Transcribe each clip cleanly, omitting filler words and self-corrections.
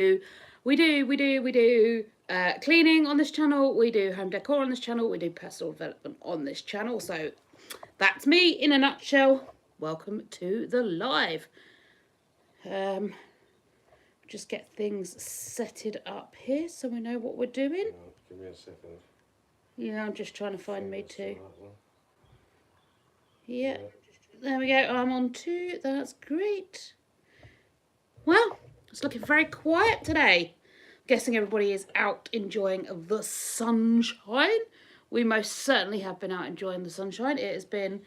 We do cleaning on this channel. We do home decor on this channel. We do personal development on this channel. So that's me in a nutshell. Welcome to the live. Just get things setted up here so we know what we're doing. Give me a second. Yeah, I'm just trying to find me too. Yeah, there we go. I'm on 2. That's great. Well, it's looking very quiet today. Guessing everybody is out enjoying the sunshine. We most certainly have been out enjoying the sunshine. It has been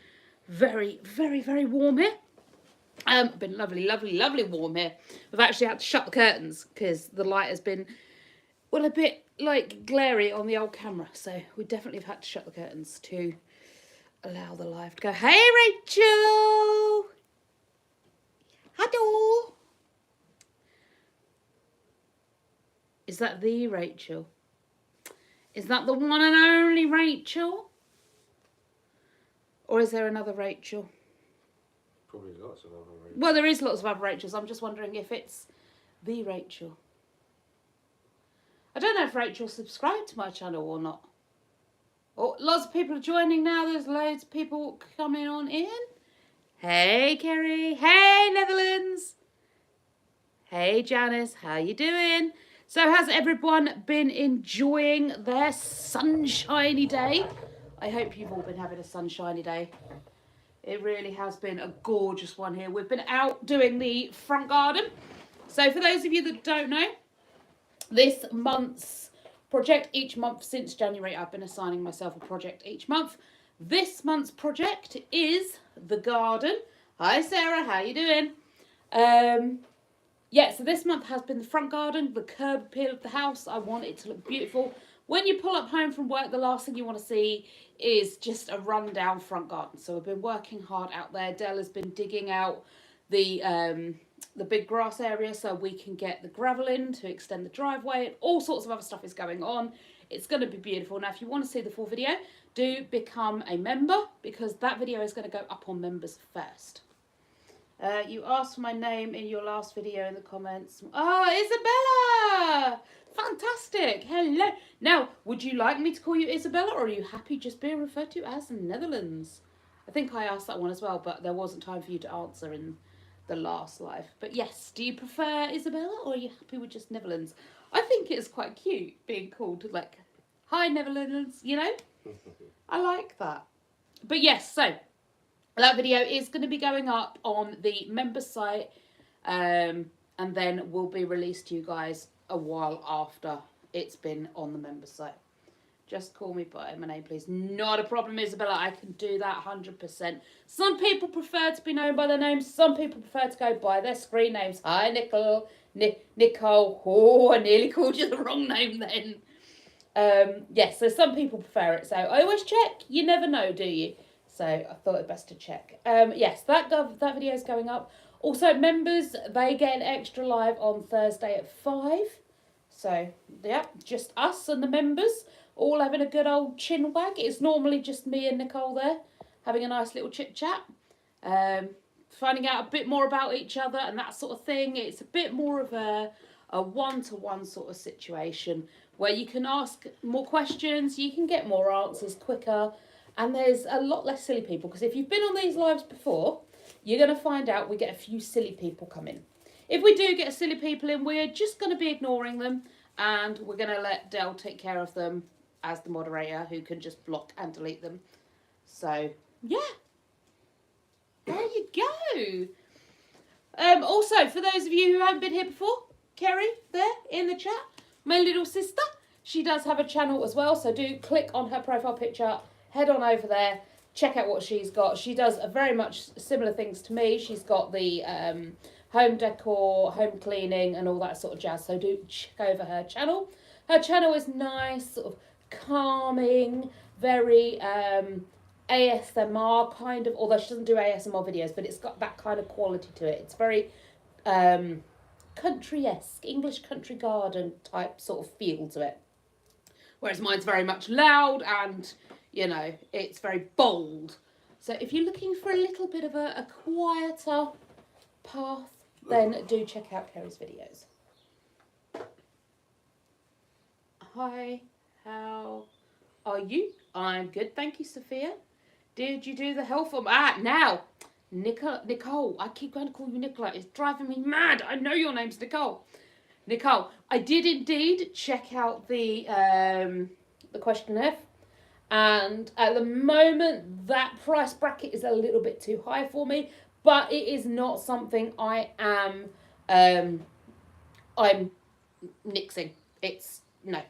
very, very, very warm here. Been lovely, lovely, lovely warm here. We've actually had to shut the curtains because the light has been, well, a bit like glary on the old camera. So we definitely have had to shut the curtains to allow the live to go. Hey, Rachel! Hello! Is that the Rachel? Is that the one and only Rachel? Or is there another Rachel? Probably lots of other Rachels. Well, there is lots of other Rachels. I'm just wondering if it's the Rachel. I don't know if Rachel subscribed to my channel or not. Oh, lots of people are joining now. There's loads of people coming on in. Hey, Kerry. Hey, Netherlands. Hey, Janice. How you doing? So has everyone been enjoying their sunshiny day? I hope you've all been having a sunshiny day. It really has been a gorgeous one here. We've been out doing the front garden. So for those of you that don't know, this month's project, each month since January, I've been assigning myself a project each month. This month's project is the garden. Hi, Sarah. How you doing? Yeah, so this month has been the front garden, the curb appeal of the house. I want it to look beautiful. When you pull up home from work, the last thing you want to see is just a rundown front garden. So we've been working hard out there. Dell has been digging out the big grass area so we can get the gravel in to extend the driveway, and all sorts of other stuff is going on. It's going to be beautiful. Now, if you want to see the full video, do become a member because that video is going to go up on members first. You asked for my name in your last video in the comments. Oh, Isabella! Fantastic. Hello. Now, would you like me to call you Isabella or are you happy just being referred to as Netherlands? I think I asked that one as well, but there wasn't time for you to answer in the last live. But yes, do you prefer Isabella or are you happy with just Netherlands? I think it's quite cute being called like, hi Netherlands, you know? I like that. But yes, so that video is going to be going up on the member site and then will be released to you guys a while after it's been on the member site. Just call me by my name, please. Not a problem, Isabella. I can do that 100%. Some people prefer to be known by their names. Some people prefer to go by their screen names. Hi, Nicole. Nicole. Oh, I nearly called you the wrong name then. Yes, so some people prefer it. So I always check. You never know, do you? So I thought it best to check. Yes, that video is going up. Also, members, they get an extra live on Thursday at 5. So, yeah, just us and the members all having a good old chin wag. It's normally just me and Nicole there having a nice little chit chat. Finding out a bit more about each other and that sort of thing. It's a bit more of a one-to-one sort of situation where you can ask more questions, you can get more answers quicker. And there's a lot less silly people, because if you've been on these lives before, you're going to find out we get a few silly people come in. If we do get silly people in, we're just going to be ignoring them, and we're going to let Dell take care of them as the moderator, who can just block and delete them. So, yeah. There you go. Also, for those of you who haven't been here before, Kerry, there, in the chat, my little sister, she does have a channel as well, so do click on her profile picture. Head on over there, check out what she's got. She does very much similar things to me. She's got the home decor, home cleaning, and all that sort of jazz. So do check over her channel. Her channel is nice, sort of calming, very ASMR kind of, although she doesn't do ASMR videos, but it's got that kind of quality to it. It's very country-esque, English country garden type sort of feel to it. Whereas mine's very much loud and, you know, it's very bold. So if you're looking for a little bit of a quieter path, then do check out Kerry's videos. Hi, how are you? I'm good, thank you, Sophia. Did you do the health form? Now, Nicole. I keep going to call you Nicola. It's driving me mad. I know your name's Nicole. Nicole, I did indeed check out the questionnaire, and at the moment that price bracket is a little bit too high for me, but it is not something I'm nixing. It's no.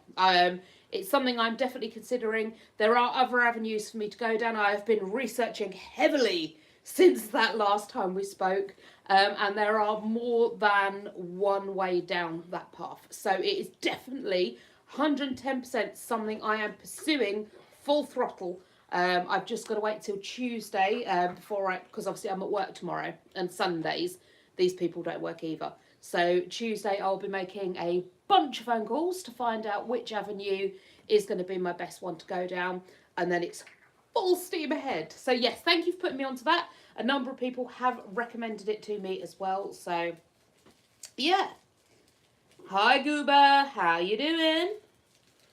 It's something I'm definitely considering. There are other avenues for me to go down. I have been researching heavily since that last time we spoke, and there are more than one way down that path. So it is definitely 110% something I am pursuing full throttle. I've just got to wait till Tuesday because obviously I'm at work tomorrow and Sundays. These people don't work either. So Tuesday I'll be making a bunch of phone calls to find out which avenue is going to be my best one to go down, and then it's full steam ahead. So yes, thank you for putting me onto that. A number of people have recommended it to me as well. So yeah. Hi Gooba, how you doing?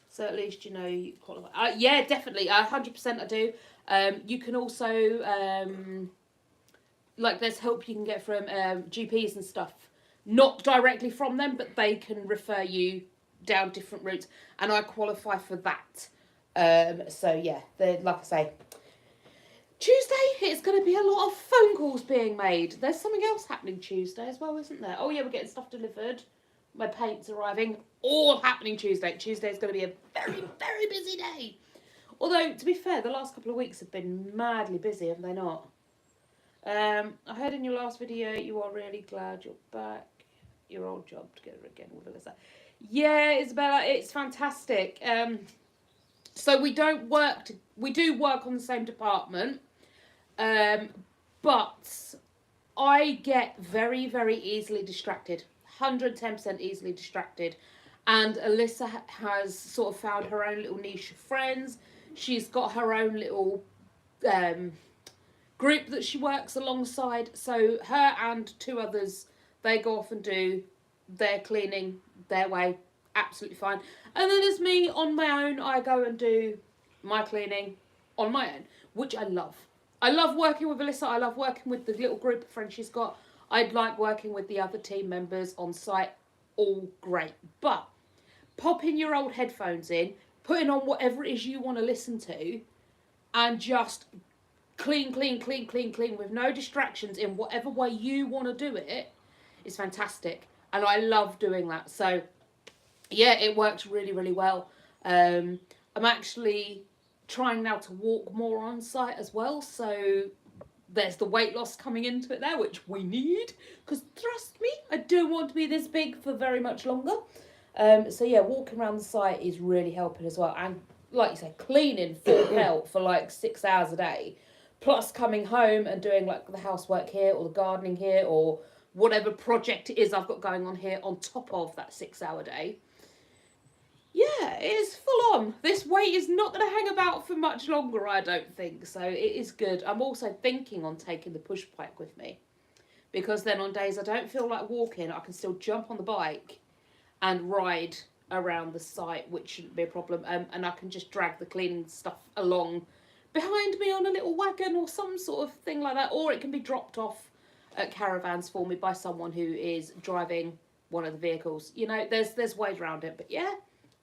So at least you know you qualify. Yeah, definitely, 100% I do. You can also like there's help you can get from GPs and stuff. Not directly from them, but they can refer you down different routes, and I qualify for that. So yeah, like I say, Tuesday it's going to be a lot of phone calls being made. There's something else happening Tuesday as well, isn't there? Oh yeah, we're getting stuff delivered. My paint's arriving. All happening Tuesday. Tuesday is going to be a very, very busy day. Although, to be fair, the last couple of weeks have been madly busy, have they not? I heard in your last video you are really glad you're back. Your old job together again with Alyssa. Yeah, Isabella, it's fantastic. So we do work on the same department, but I get very, very easily distracted. 110% easily distracted. And Alyssa has sort of found her own little niche of friends. She's got her own little group that she works alongside. So her and two others, they go off and do their cleaning their way. Absolutely fine. And then there's me on my own. I go and do my cleaning on my own, which I love. I love working with Alyssa. I love working with the little group of friends she's got. I'd like working with the other team members on site. All great. But popping your old headphones in, putting on whatever it is you want to listen to, and just clean with no distractions in whatever way you want to do it is fantastic. And I love doing that. So yeah, it works really, really well. I'm actually trying now to walk more on site as well. So there's the weight loss coming into it there, which we need. Because trust me, I don't want to be this big for very much longer. So yeah, walking around the site is really helping as well. And like you say, cleaning full pelt for like 6 hours a day. Plus coming home and doing like the housework here or the gardening here or whatever project it is I've got going on here on top of that 6 hour day. Yeah, it is full on. This weight is not going to hang about for much longer, I don't think. So it is good. I'm also thinking on taking the push bike with me. Because then on days I don't feel like walking, I can still jump on the bike and ride around the site, which shouldn't be a problem. And I can just drag the cleaning stuff along behind me on a little wagon or some sort of thing like that. Or it can be dropped off at caravans for me by someone who is driving one of the vehicles. You know, there's ways around it. But yeah,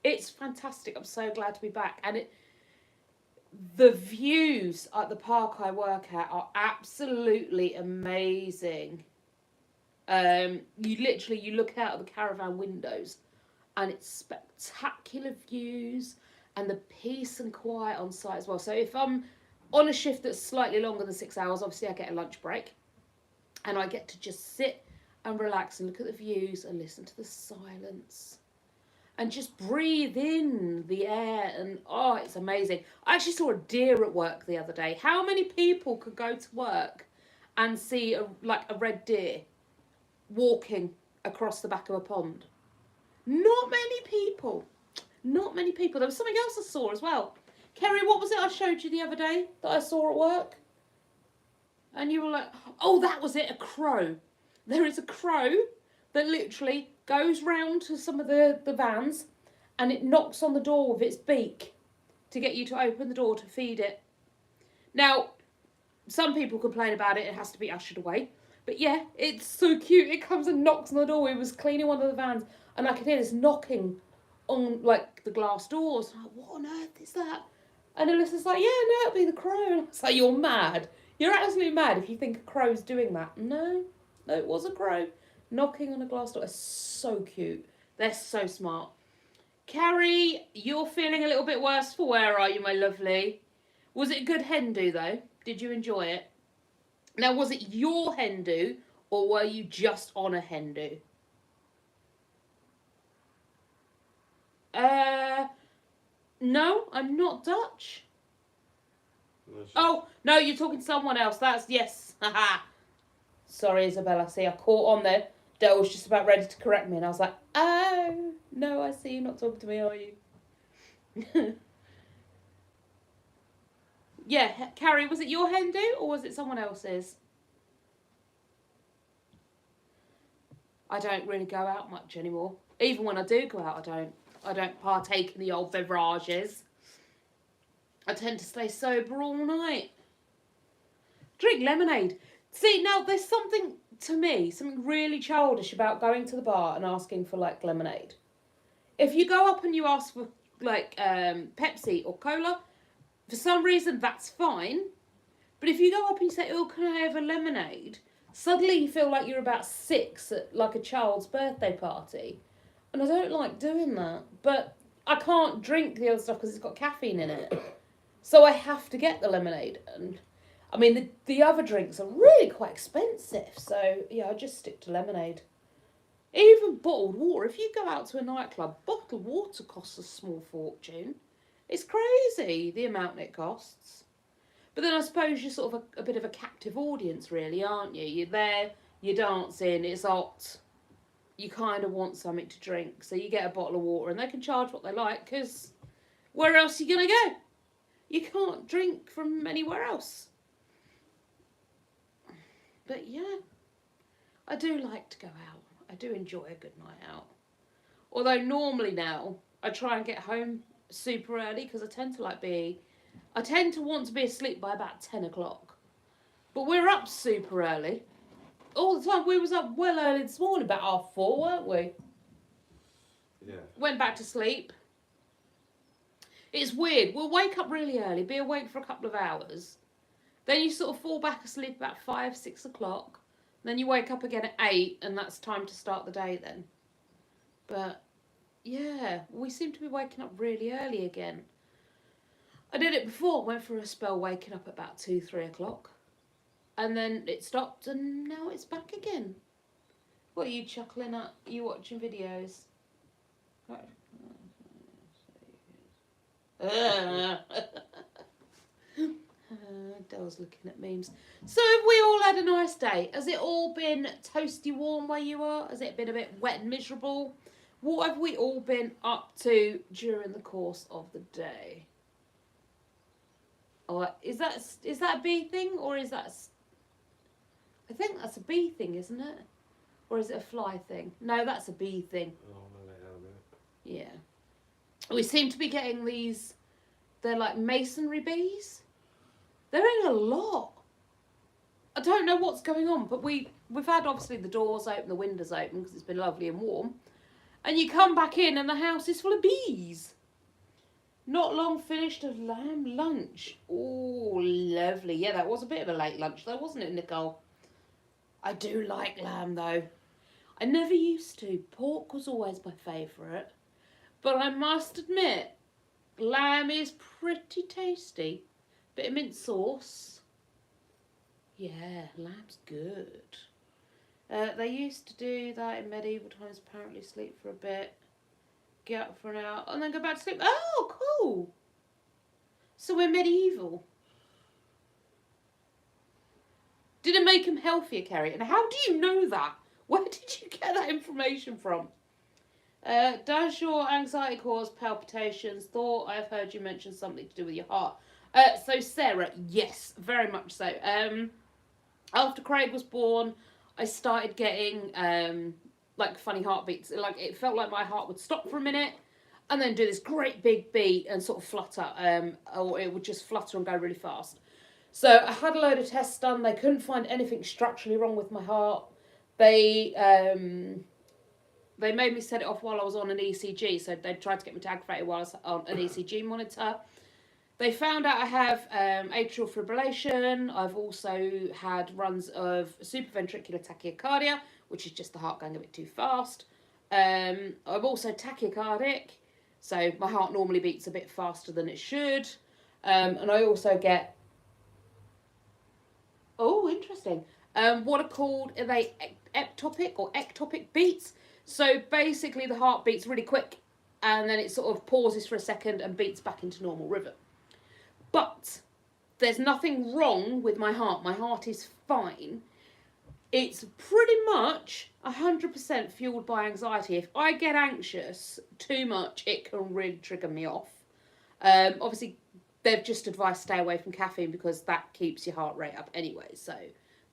it's fantastic. I'm so glad to be back. And the views at the park I work at are absolutely amazing. You look out of the caravan windows and it's spectacular views and the peace and quiet on site as well. So if I'm on a shift that's slightly longer than 6 hours, obviously I get a lunch break and I get to just sit and relax and look at the views and listen to the silence and just breathe in the air. And oh, it's amazing. I actually saw a deer at work the other day. How many people could go to work and see a red deer walking across the back of a pond? Not many people. Not many people. There was something else I saw as well. Kerry, what was it I showed you the other day that I saw at work? And you were like, oh, that was it, a crow. There is a crow that literally goes round to some of the vans and it knocks on the door with its beak to get you to open the door to feed it. Now, some people complain about it, it has to be ushered away. But yeah, it's so cute. It comes and knocks on the door. We was cleaning one of the vans and I could hear this knocking on like the glass doors. I'm like, what on earth is that? And Alyssa's like, yeah, no, it'll be the crow. And I was like, you're mad. You're absolutely mad if you think a crow's doing that. No, it was a crow knocking on a glass door. It's so cute. They're so smart. Carrie, you're feeling a little bit worse for wear, are you, my lovely? Was it a good hen do, though? Did you enjoy it? Now, was it your hen do, or were you just on a hen do? No, I'm not Dutch. Oh, no, you're talking to someone else. That's, yes. Haha. Sorry, Isabella. See, I caught on there. Dale was just about ready to correct me, and I was like, oh, no, I see you're not talking to me, are you? Yeah, Carrie, was it your hen do, or was it someone else's? I don't really go out much anymore. Even when I do go out, I don't partake in the old beverages. I tend to stay sober all night. Drink lemonade. See, now there's something, to me, something really childish about going to the bar and asking for, like, lemonade. If you go up and you ask for, like, Pepsi or cola, for some reason that's fine. But if you go up and you say, oh, can I have a lemonade? Suddenly you feel like you're about 6 at, like, a child's birthday party. And I don't like doing that. But I can't drink the other stuff because it's got caffeine in it. So I have to get the lemonade. And I mean, the other drinks are really quite expensive. So, yeah, I just stick to lemonade. Even bottled water. If you go out to a nightclub, bottled water costs a small fortune. It's crazy, the amount it costs. But then I suppose you're sort of a bit of a captive audience, really, aren't you? You're there, you're dancing, it's hot. You kind of want something to drink. So you get a bottle of water and they can charge what they like because where else are you going to go? You can't drink from anywhere else. But yeah, I do like to go out. I do enjoy a good night out. Although normally now I try and get home super early because I tend to want to be asleep by about 10 o'clock. But we're up super early. All the time. We was up well early this morning, about 4:30, weren't we? Yeah. Went back to sleep. It's weird. We'll wake up really early, be awake for a couple of hours. Then you sort of fall back asleep about 5, 6 o'clock. Then you wake up again at 8 and that's time to start the day then. But yeah, we seem to be waking up really early again. I did it before, went for a spell waking up at about 2, 3 o'clock. And then it stopped and now it's back again. What are you chuckling at? Are you watching videos? Dell's looking at memes. So have we all had a nice day? Has it all been toasty warm where you are? Has it been a bit wet and miserable? What have we all been up to during the course of the day? Or is that a bee thing or is that? I think that's a bee thing, isn't it? Or is it a fly thing? No, that's a bee thing. Oh, I'm gonna lay down a minute. Yeah. We seem to be getting these. They're like masonry bees. They're in a lot. I don't know what's going on, but we've had obviously the doors open, the windows open because it's been lovely and warm. And you come back in and the house is full of bees. Not long finished a lamb lunch. Oh, lovely. Yeah, that was a bit of a late lunch though, wasn't it, Nicole? I do like lamb though. I never used to. Pork was always my favourite. But I must admit, lamb is pretty tasty. Bit of mint sauce. Yeah, lamb's good. They used to do that in medieval times, apparently sleep for a bit, get up for an hour, and then go back to sleep. Oh, cool. So we're medieval. Did it make him healthier, Carrie? And how do you know that? Where did you get that information from? Does your anxiety cause palpitations? Thought I've heard you mention something to do with your heart. So Sarah, yes, very much so. After Craig was born, I started getting like funny heartbeats. Like it felt like my heart would stop for a minute, and then do this great big beat and sort of flutter, or it would just flutter and go really fast. So I had a load of tests done. They couldn't find anything structurally wrong with my heart. They made me set it off while I was on an ECG. So they tried to get me to aggravate it while I was on an ECG monitor. They found out I have atrial fibrillation. I've also had runs of supraventricular tachycardia, which is just the heart going a bit too fast. I'm also tachycardic, so my heart normally beats a bit faster than it should. And I also get, oh, interesting, what are called, are they ectopic or ectopic beats? So basically the heart beats really quick and then it sort of pauses for a second and beats back into normal rhythm. But there's nothing wrong with my heart. My heart is fine. It's pretty much 100% fueled by anxiety. If I get anxious too much, it can really trigger me off. Obviously, they've just advised stay away from caffeine because that keeps your heart rate up anyway. So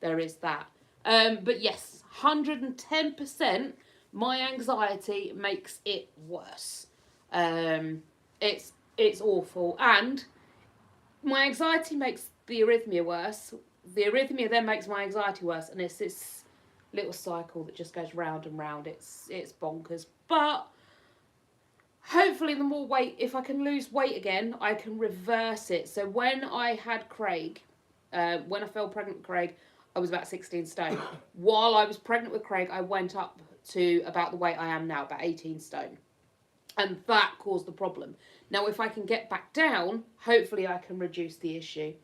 there is that. But yes, 110%, my anxiety makes it worse. It's awful. And my anxiety makes the arrhythmia worse. The arrhythmia then makes my anxiety worse, and it's this little cycle that just goes round and round. It's bonkers. But hopefully the more weight, if I can lose weight again, I can reverse it. So when I had Craig, when I fell pregnant with Craig, I was about 16 stone. While I was pregnant with Craig, I went up to about the weight I am now, about 18 stone. And that caused the problem. Now, if I can get back down, hopefully I can reduce the issue.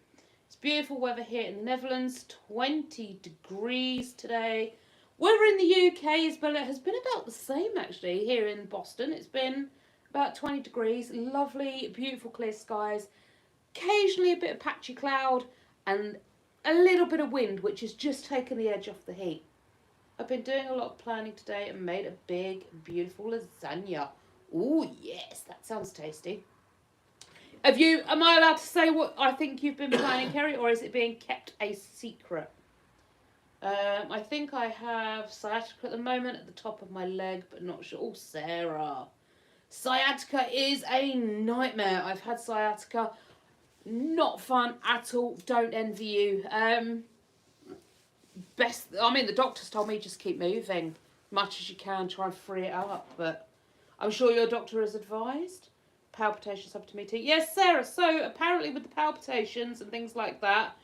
It's beautiful weather here in the Netherlands, 20 degrees today. Weather in the UK has been about the same, actually, here in Boston. It's been about 20 degrees, lovely, beautiful clear skies, occasionally a bit of patchy cloud, and a little bit of wind, which has just taken the edge off the heat. I've been doing a lot of planning today and made a big, beautiful lasagna. Ooh, yes, that sounds tasty. Am I allowed to say what I think you've been planning, Kerry, or is it being kept a secret? I think I have sciatica at the moment at the top of my leg, but not sure. Oh, Sarah. Sciatica is a nightmare. I've had sciatica. Not fun at all. Don't envy you. The doctors told me just keep moving much as you can, try and free it up, but I'm sure your doctor has advised. Palpitations happen to me too. Yes, Sarah, so apparently with the palpitations and things like that,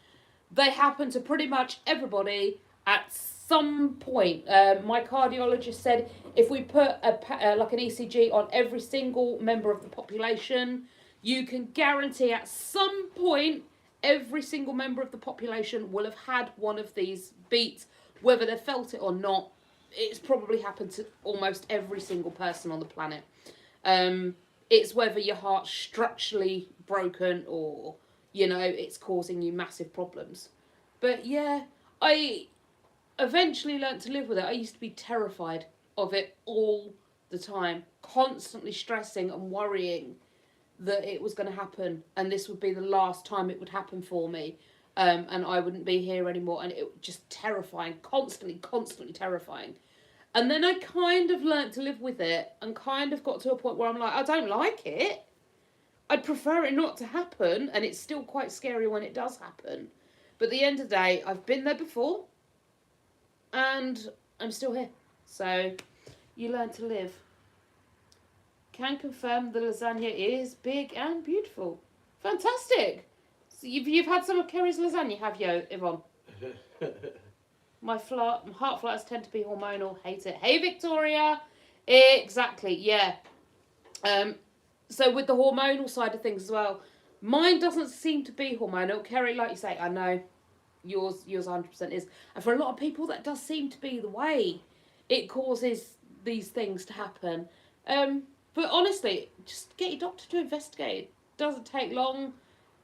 they happen to pretty much everybody at some point. My cardiologist said if we put like an ECG on every single member of the population, you can guarantee at some point every single member of the population will have had one of these beats, whether they felt it or not. It's probably happened to almost every single person on the planet. It's whether your heart's structurally broken or, it's causing you massive problems. But yeah, I eventually learnt to live with it. I used to be terrified of it all the time, constantly stressing and worrying that it was going to happen and this would be the last time it would happen for me, and I wouldn't be here anymore, and it was just terrifying, constantly terrifying. And then I kind of learnt to live with it and kind of got to a point where I'm like, I don't like it. I'd prefer it not to happen, and it's still quite scary when it does happen. But at the end of the day, I've been there before and I'm still here. So you learn to live. Can confirm the lasagna is big and beautiful. Fantastic. So you've had some of Kerry's lasagna, have you, Yvonne? My heart flutters tend to be hormonal. Hate it. Hey, Victoria. Exactly, yeah. So with the hormonal side of things as well, mine doesn't seem to be hormonal. Kerry, like you say, I know yours 100% is. And for a lot of people, that does seem to be the way. It causes these things to happen. But honestly, just get your doctor to investigate. It doesn't take long.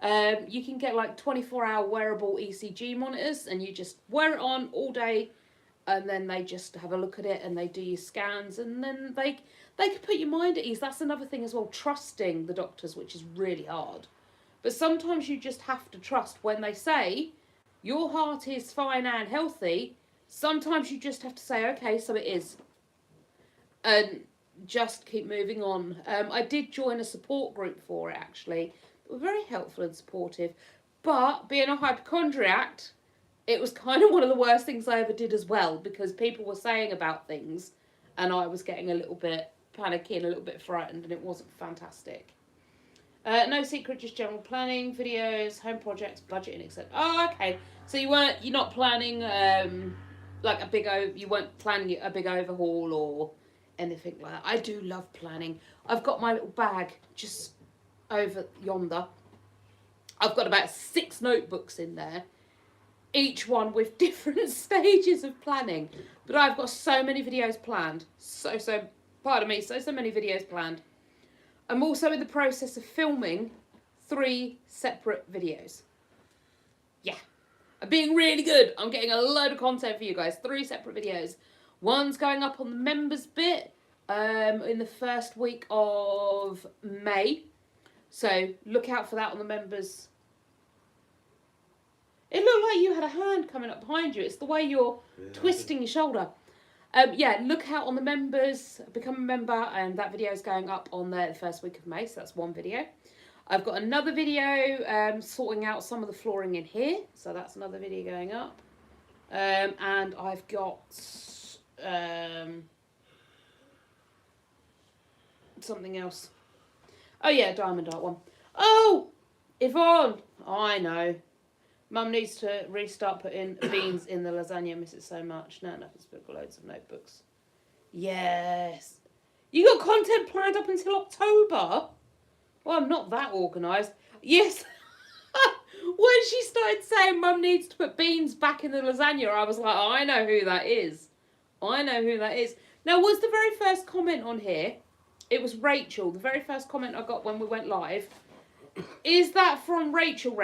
You can get like 24-hour wearable ECG monitors and you just wear it on all day, and then they just have a look at it and they do your scans, and then they can put your mind at ease. That's another thing as well, trusting the doctors, which is really hard. But sometimes you just have to trust when they say your heart is fine and healthy. Sometimes you just have to say, okay, so it is. And just keep moving on. I did join a support group for it, actually. They were very helpful and supportive. But being a hypochondriac, it was kind of one of the worst things I ever did as well, because people were saying about things and I was getting a little bit panicky and a little bit frightened, and it wasn't fantastic. No secret, just general planning, videos, home projects, budgeting, etc. Oh, okay. So you're not planning like you weren't planning a big overhaul or anything like that. I do love planning. I've got my little bag just over yonder. I've got about 6 notebooks in there, each one with different stages of planning. But I've got so many videos planned. So many videos planned. I'm also in the process of filming 3 separate videos. Yeah. I'm being really good. I'm getting a load of content for you guys. 3 separate videos. One's going up on the members bit in the first week of May. So look out for that on the members. It looked like you had a hand coming up behind you. It's the way you're twisting your shoulder. Yeah, look out on the members, become a member, and that video is going up on the first week of May, so that's one video. I've got another video sorting out some of the flooring in here, so that's another video going up. And I've got something else. Oh yeah, diamond art one. Oh, Yvonne, I know. Mum needs to restart putting beans in the lasagna. I miss it so much. No, nothing's but loads of notebooks. Yes. You got content planned up until October? Well, I'm not that organised. Yes. When she started saying Mum needs to put beans back in the lasagna, I was like, oh, I know who that is. I know who that is. Now, was the very first comment on here, it was Rachel. The very first comment I got when we went live. Is that from Rachel?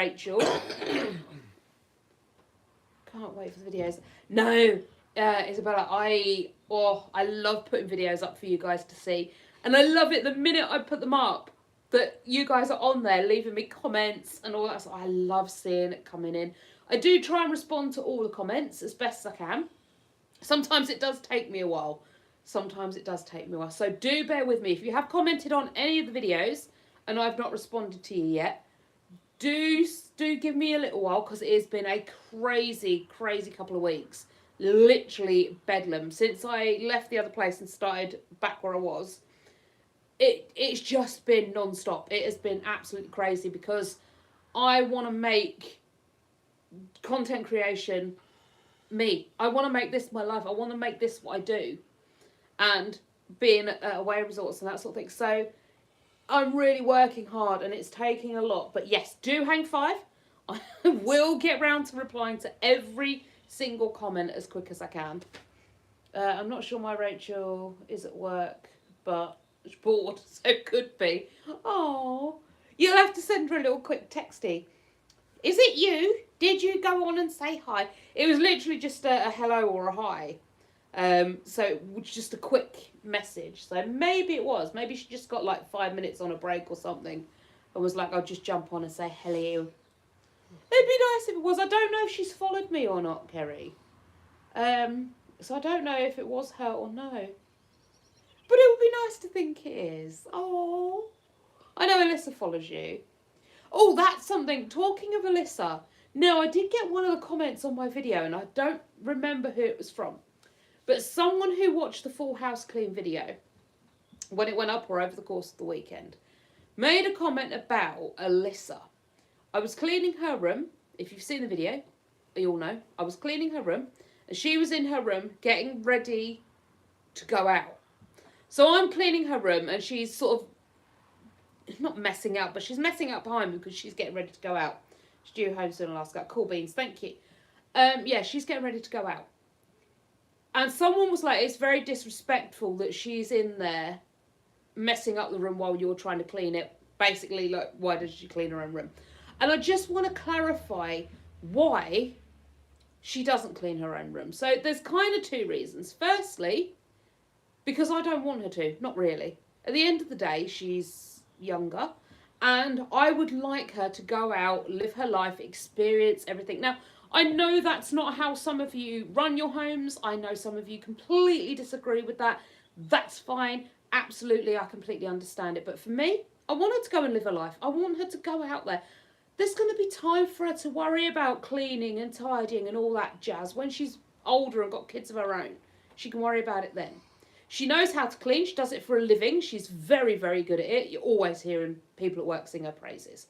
Can't wait for the videos. No, Isabella, I love putting videos up for you guys to see. And I love it the minute I put them up, that you guys are on there leaving me comments and all that. So I love seeing it coming in. I do try and respond to all the comments as best as I can. Sometimes it does take me a while. So do bear with me. If you have commented on any of the videos and I've not responded to you yet, do give me a little while, because it has been a crazy couple of weeks. Literally bedlam. Since I left the other place and started back where I was, it's just been non-stop. It has been absolutely crazy, because I want to make content creation me. I want to make this my life. I want to make this what I do. And being away resorts and that sort of thing. So I'm really working hard and it's taking a lot. But yes, do hang 5. I will get round to replying to every single comment as quick as I can. I'm not sure my Rachel is at work, but she's bored, so it could be. Oh, you'll have to send her a little quick texty. Is it you? Did you go on and say hi? It was literally just a hello or a hi. So it was just a quick message. So maybe it was. Maybe she just got like 5 minutes on a break or something and was like, I'll just jump on and say hello. It'd be nice if it was. I don't know if she's followed me or not, Kerry. So I don't know if it was her or no. But it would be nice to think it is. Oh, I know Alyssa follows you. Oh, that's something. Talking of Alyssa. No, I did get one of the comments on my video and I don't remember who it was from. But someone who watched the Full House Clean video, when it went up or over the course of the weekend, made a comment about Alyssa. I was cleaning her room. If you've seen the video, you all know. I was cleaning her room and she was in her room getting ready to go out. So I'm cleaning her room and she's sort of, not messing up, but she's messing up behind me because she's getting ready to go out. She's due home soon, Alaska. Cool beans, thank you. Yeah, she's getting ready to go out. And someone was like, it's very disrespectful that she's in there messing up the room while you're trying to clean it. Basically, like, why did she clean her own room? And I just want to clarify why she doesn't clean her own room. So there's kind of 2 reasons. Firstly, because I don't want her to. Not really. At the end of the day, she's younger. And I would like her to go out, live her life, experience everything. Now, I know that's not how some of you run your homes. I know some of you completely disagree with that. That's fine. absolutely, I completely understand it. But for me, I want her to go and live her life. I want her to go out there. There's going to be time for her to worry about cleaning and tidying and all that jazz. When she's older and got kids of her own, she can worry about it then. She knows how to clean. She does it for a living. She's very, very good at it. You're always hearing people at work sing her praises.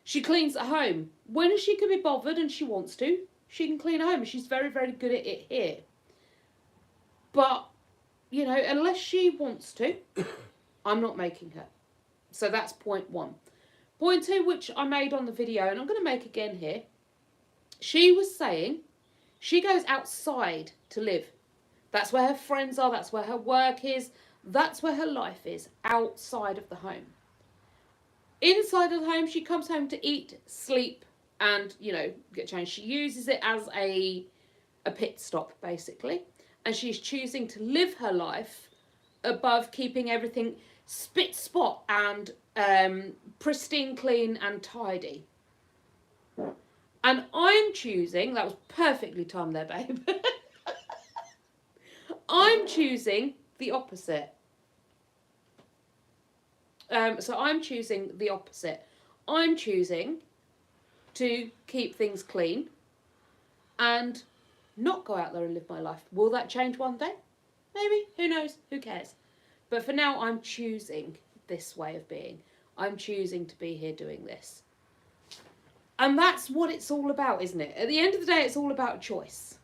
She cleans at home. When she can be bothered and she wants to, she can clean at home. She's very, very good at it here. But, you know, unless she wants to, I'm not making her. So that's point one. Point two, which I made on the video, and I'm going to make again here. She was saying she goes outside to live. That's where her friends are. That's where her work is. That's where her life is, outside of the home. Inside of the home, she comes home to eat, sleep, and, you know, get changed. She uses it as a pit stop, basically. And she's choosing to live her life above keeping everything spit spot and pristine, clean and tidy. And I'm choosing, that was perfectly timed there, babe. I'm choosing the opposite. So I'm choosing the opposite. I'm choosing to keep things clean and not go out there and live my life. Will that change one day? Maybe. Who knows? Who cares? But for now, I'm choosing this way of being. I'm choosing to be here doing this. And that's what it's all about, isn't it? At the end of the day, it's all about choice.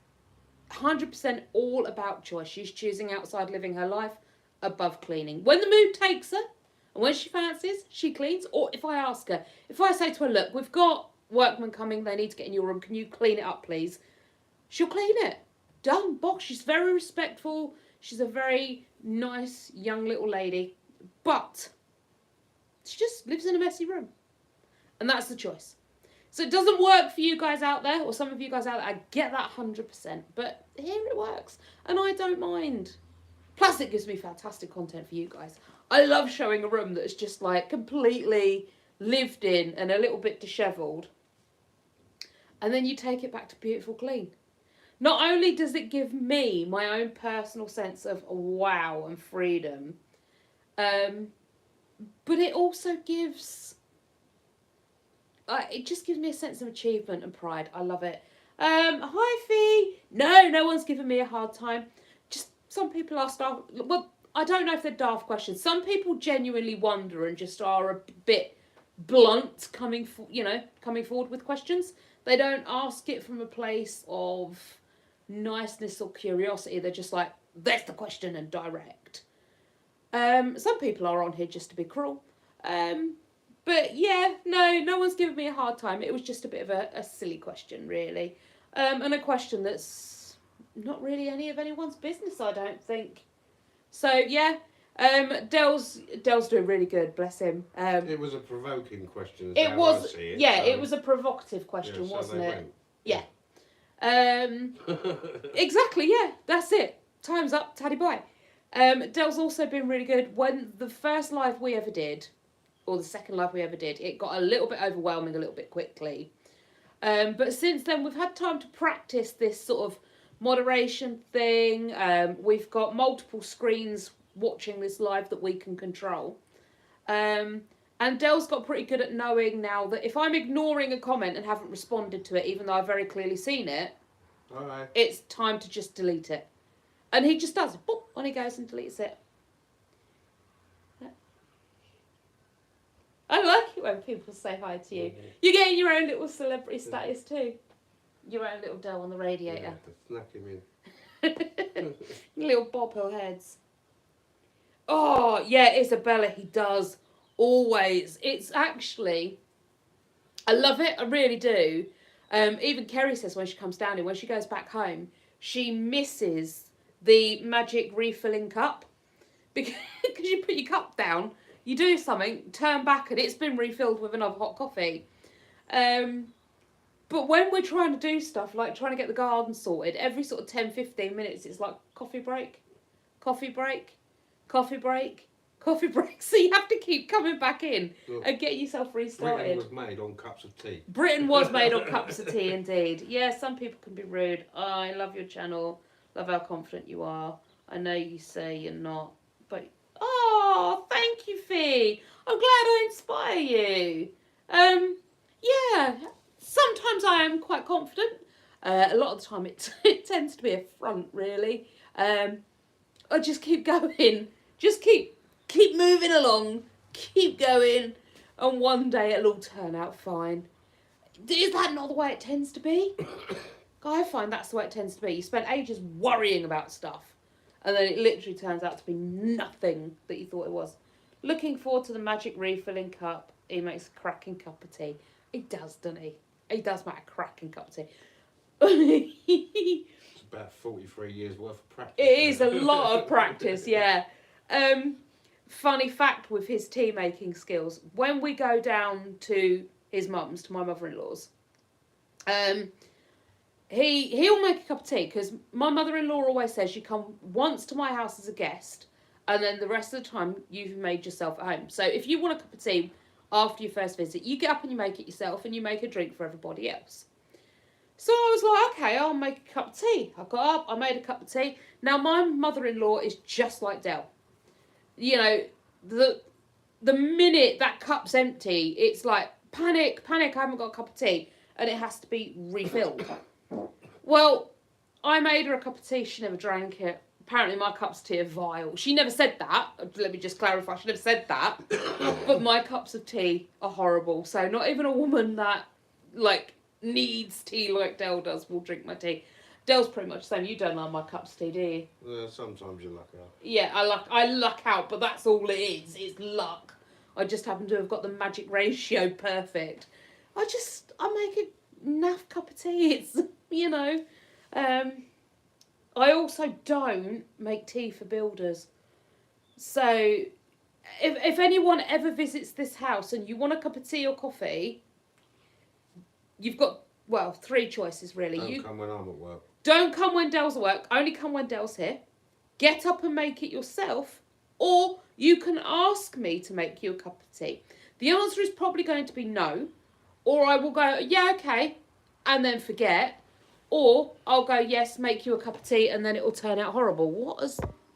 100% all about choice. She's choosing outside living her life above cleaning. When the mood takes her, and when she fancies, she cleans. Or if I ask her, if I say to her, look, we've got workmen coming, they need to get in your room, can you clean it up, please? She'll clean it. Done. Box. She's very respectful. She's a very nice young little lady. But she just lives in a messy room. And that's the choice. So it doesn't work for you guys out there, or some of you guys out there. I get that 100%. But here it works. And I don't mind. Plus it gives me fantastic content for you guys. I love showing a room that's just like completely lived in and a little bit dishevelled. And then you take it back to beautiful clean. Not only does it give me my own personal sense of wow and freedom, but it also gives, it just gives me a sense of achievement and pride. I love it. Hi, Fee. No one's giving me a hard time. Just some people are well, I don't know if they're daft questions. Some people genuinely wonder and just are a bit blunt coming forward with questions. They don't ask it from a place of niceness or curiosity. They're just like, that's the question, and direct. Some people are on here just to be cruel. But yeah, no one's giving me a hard time. It was just a bit of a silly question, really. And a question that's not really any of anyone's business, I don't think. So yeah, Dell's doing really good, bless him. It was a provoking question. It was, I see it, yeah, so, it was a provocative question, so wasn't they it? went. Yeah. Exactly, yeah, that's it. Time's up, taddy bye. Dell's also been really good. When the first live we ever did, or the second live we ever did, it got a little bit overwhelming a little bit quickly. But since then, we've had time to practice this sort of moderation thing. We've got multiple screens watching this live that we can control. And Dell's got pretty good at knowing now that if I'm ignoring a comment and haven't responded to it, even though I've very clearly seen it, Alright. it's time to just delete it. And he just does. Boop, on he goes and deletes it. I like it when people say hi to you. You're getting your own little celebrity status too. Your own little Dell on the radiator. Yeah, snack him in. Little bobble heads. Oh, yeah, Isabella, he does. Always. It's actually, I love it. I really do. Even Kerry says when she comes down here, when she goes back home, she misses the magic refilling cup. Because you put your cup down, you do something, turn back, and it's been refilled with another hot coffee. But when we're trying to do stuff, like trying to get the garden sorted, every sort of 10-15 minutes, it's like coffee break, coffee break, coffee break, coffee break. So you have to keep coming back in and get yourself restarted. Britain was made on cups of tea. Britain was made on cups of tea, indeed. Yeah, some people can be rude. Oh, I love your channel. Love how confident you are. I know you say you're not, but... Oh, Oh, thank you, Fee. I'm glad I inspire you. Yeah, sometimes I am quite confident. A lot of the time it tends to be a front, really. I just keep going. Just keep moving along. Keep going. And one day it'll all turn out fine. Is that not the way it tends to be? I find that's the way it tends to be. You spend ages worrying about stuff, and then it literally turns out to be nothing that you thought it was. Looking forward to the magic refilling cup. He makes a cracking cup of tea. He does, doesn't he? He does make a cracking cup of tea. It's about 43 years worth of practice. It is a lot of practice, yeah. Funny fact with his tea making skills, when we go down to his mum's, to my mother-in-law's, he'll make a cup of tea, because my mother-in-law always says you come once to my house as a guest, and then the rest of the time you've made yourself at home. So if you want a cup of tea after your first visit, you get up and you make it yourself, and you make a drink for everybody else. So I was like, okay, I'll make a cup of tea. I got up, I made a cup of tea. Now my mother-in-law is just like Del. You know, the minute that cup's empty, it's like, panic, I haven't got a cup of tea. And it has to be refilled. Well, I made her a cup of tea, she never drank it. Apparently my cups of tea are vile. She never said that. Let me just clarify, she never said that. But my cups of tea are horrible. So not even a woman that, like, needs tea like Del does will drink my tea. Del's pretty much the same. You don't like my cups of tea, do you? Sometimes you luck out. Yeah, I luck out, but that's all it is. It's luck. I just happen to have got the magic ratio perfect. I make a naff cup of tea. It's, you know. I also don't make tea for builders. So, if anyone ever visits this house and you want a cup of tea or coffee, you've got, well, 3 choices really. Don't come when I'm at work. Don't come when Del's at work. Only come when Del's here. Get up and make it yourself. Or you can ask me to make you a cup of tea. The answer is probably going to be no. Or I will go, yeah, okay, and then forget. Or I'll go, yes, make you a cup of tea, and then it will turn out horrible.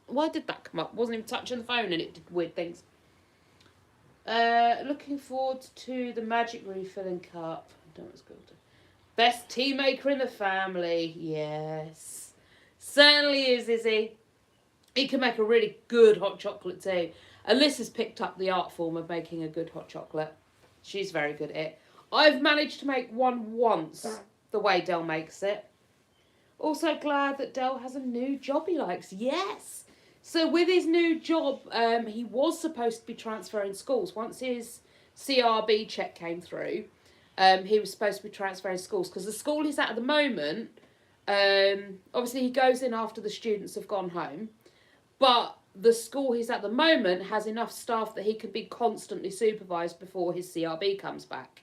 Why did that come up? Wasn't even touching the phone and it did weird things. Looking forward to the magic refilling cup. I don't know what it's called. Best tea maker in the family. Yes. Certainly is he? He can make a really good hot chocolate too. Alyssa's picked up the art form of making a good hot chocolate. She's very good at it. I've managed to make one once, the way Del makes it. Also glad that Del has a new job he likes. Yes! So with his new job, he was supposed to be transferring schools. Once his CRB check came through, he was supposed to be transferring schools. Because the school he's at the moment, obviously he goes in after the students have gone home. But the school he's at the moment has enough staff that he can be constantly supervised before his CRB comes back.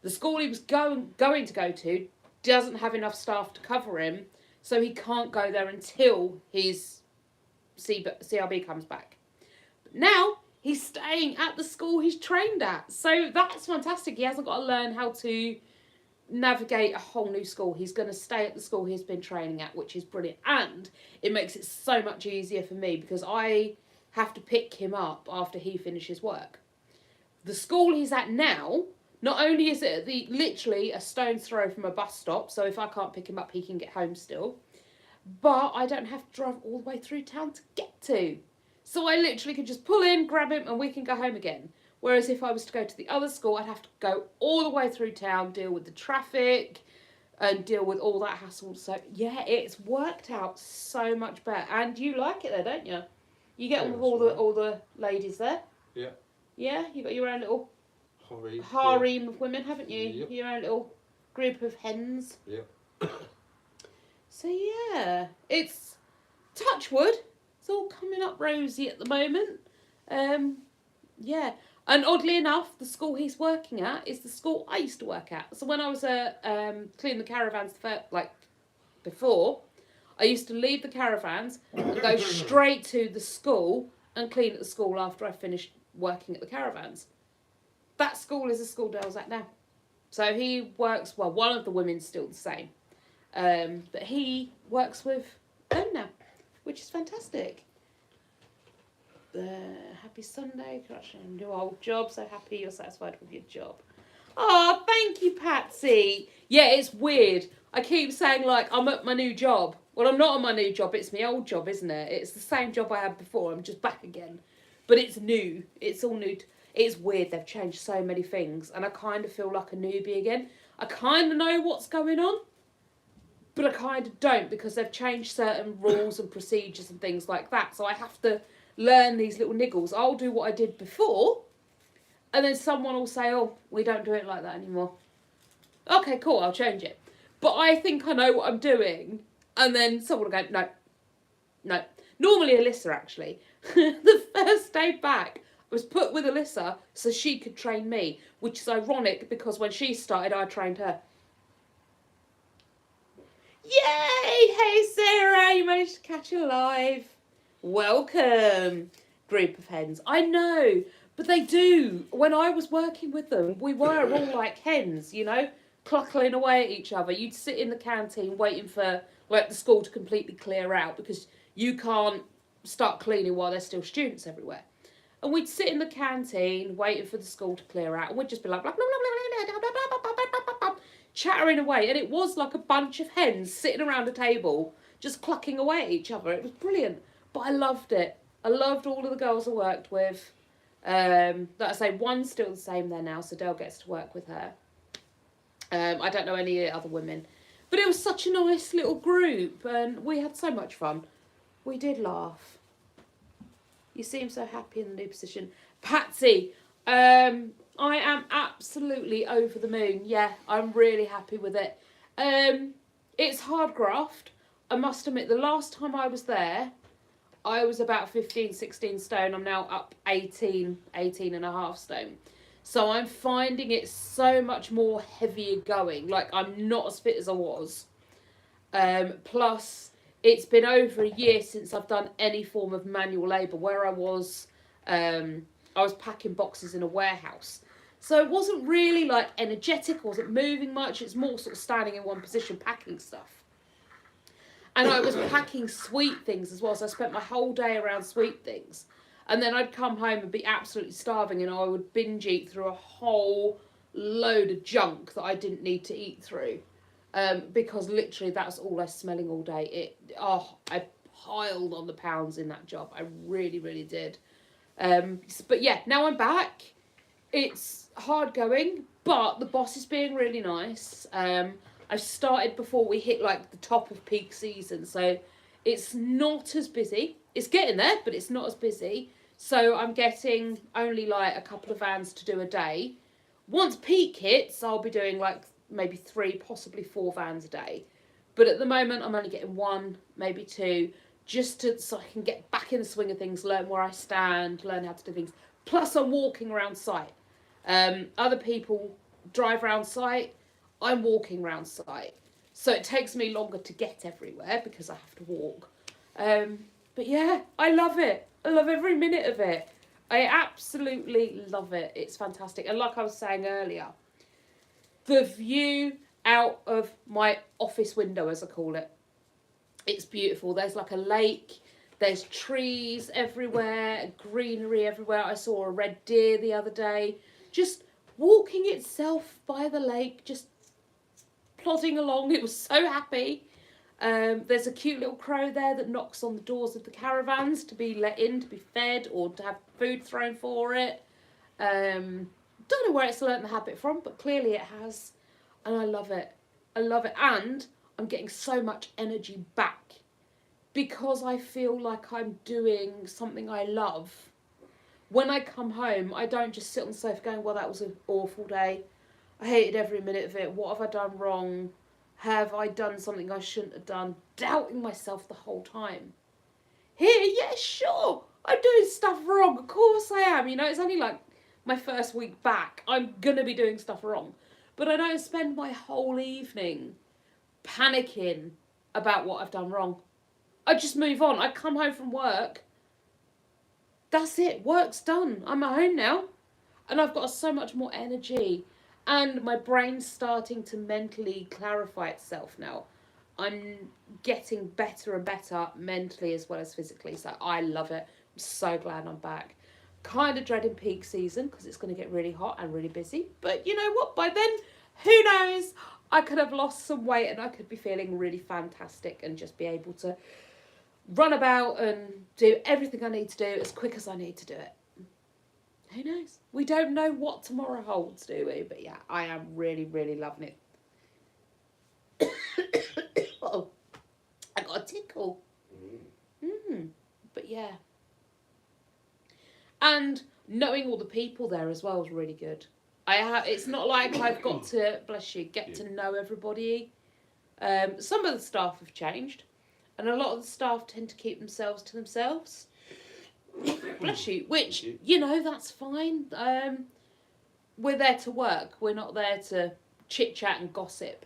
The school he was going to go to doesn't have enough staff to cover him, so he can't go there until his CRB comes back. But now he's staying at the school he's trained at, so that's fantastic. He hasn't got to learn how to navigate a whole new school. He's going to stay at the school he's been training at, which is brilliant, and it makes it so much easier for me because I have to pick him up after he finishes work. The school he's at now, not only is it literally a stone's throw from a bus stop, so if I can't pick him up he can get home still, but I don't have to drive all the way through town to get to. So I literally can just pull in, grab him, and we can go home again. Whereas if I was to go to the other school, I'd have to go all the way through town, deal with the traffic, and deal with all that hassle. So, yeah, it's worked out so much better. And you like it there, don't you? You get on with all the ladies there? Yeah. Yeah? You got your own little harem of women, haven't you? Yep. Your own little group of hens. Yep. So, yeah, it's touch wood. It's all coming up rosy at the moment. Yeah. And oddly enough, the school he's working at is the school I used to work at. So when I was cleaning the caravans before, I used to leave the caravans and go straight to the school and clean at the school after I finished working at the caravans. That school is the school Del's at now. So he works, well, one of the women's still the same. But he works with them now, which is fantastic. Happy Sunday, crushing a new old job. So happy you're satisfied with your job. Oh, thank you, Patsy. Yeah, it's weird. I keep saying, like, I'm at my new job. Well, I'm not at my new job. It's my old job, isn't it? It's the same job I had before. I'm just back again. But it's new. It's all new. It's weird. They've changed so many things. And I kind of feel like a newbie again. I kind of know what's going on. But I kind of don't, because they've changed certain rules and procedures and things like that. So I have to learn these little niggles. I'll do what I did before. And then someone will say, oh, we don't do it like that anymore. Okay, cool, I'll change it. But I think I know what I'm doing. And then someone will go, no. Normally Alyssa, actually. The first day back, I was put with Alyssa so she could train me. Which is ironic, because when she started, I trained her. Yay! Hey, Sarah, you managed to catch a live. Welcome, group of hens. I know. But they do. When I was working with them, we were all like hens, you know, cluckling away at each other. You'd sit in the canteen waiting for, like, the school to completely clear out, because you can't start cleaning while there's still students everywhere. And we'd sit in the canteen waiting for the school to clear out, and we'd just be like, blah, blah, blah, blah, blah, blah, blah, blah, blah, blah, chattering away. And it was like a bunch of hens sitting around a table, just clucking away at each other. It was brilliant. But I loved it. I loved all of the girls I worked with. Like I say, one's still the same there now, so Dale gets to work with her. I don't know any other women. But it was such a nice little group, and we had so much fun. We did laugh. You seem so happy in the new position. Patsy, I am absolutely over the moon. Yeah, I'm really happy with it. It's hard graft. I must admit, the last time I was there, I was about 15, 16 stone. I'm now up 18 and a half stone. So I'm finding it so much more heavier going. Like, I'm not as fit as I was. Plus, it's been over a year since I've done any form of manual labour. Where I was packing boxes in a warehouse. So it wasn't really, like, energetic. I wasn't moving much. It's more sort of standing in one position packing stuff. And I was packing sweet things as well, so I spent my whole day around sweet things. And then I'd come home and be absolutely starving, and I would binge eat through a whole load of junk that I didn't need to eat through. Because literally that's all I was smelling all day. I piled on the pounds in that job. I really, really did. But yeah, now I'm back. It's hard going, but the boss is being really nice. I started before we hit, like, the top of peak season, so it's not as busy. It's getting there, but it's not as busy. So I'm getting only, like, a couple of vans to do a day. Once peak hits, I'll be doing, like, maybe 3, possibly 4 vans a day. But at the moment, I'm only getting 1, maybe 2, just so I can get back in the swing of things, learn where I stand, learn how to do things. Plus, I'm walking around site. Other people drive around site. I'm walking around site. So it takes me longer to get everywhere because I have to walk. But yeah, I love it. I love every minute of it. I absolutely love it. It's fantastic. And like I was saying earlier, the view out of my office window, as I call it, it's beautiful. There's like a lake. There's trees everywhere, greenery everywhere. I saw a red deer the other day. Just walking itself by the lake, just plodding along. It was so happy. There's a cute little crow there that knocks on the doors of the caravans to be let in, to be fed, or to have food thrown for it. Don't know where it's learnt the habit from, but clearly it has. And I love it. I love it. And I'm getting so much energy back because I feel like I'm doing something I love. When I come home, I don't just sit on the sofa going, well, that was an awful day. I hated every minute of it. What have I done wrong? Have I done something I shouldn't have done? Doubting myself the whole time. Here, yeah, sure, I'm doing stuff wrong. Of course I am. You know, it's only like my first week back. I'm going to be doing stuff wrong. But I don't spend my whole evening panicking about what I've done wrong. I just move on. I come home from work. That's it. Work's done. I'm at home now. And I've got so much more energy. And my brain's starting to mentally clarify itself now. I'm getting better and better mentally as well as physically. So I love it. So glad I'm back. Kind of dreading peak season because it's going to get really hot and really busy. But you know what? By then, who knows? I could have lost some weight and I could be feeling really fantastic and just be able to run about and do everything I need to do as quick as I need to do it. Who knows? We don't know what tomorrow holds, do we? But yeah, I am really, really loving it. Oh, I got a tickle. But yeah. And knowing all the people there as well is really good. It's not like I've got to, bless you, get to know everybody. Some of the staff have changed, and a lot of the staff tend to keep themselves to themselves. Bless you, which, you know, that's fine. We're there to work. We're not there to chit-chat and gossip.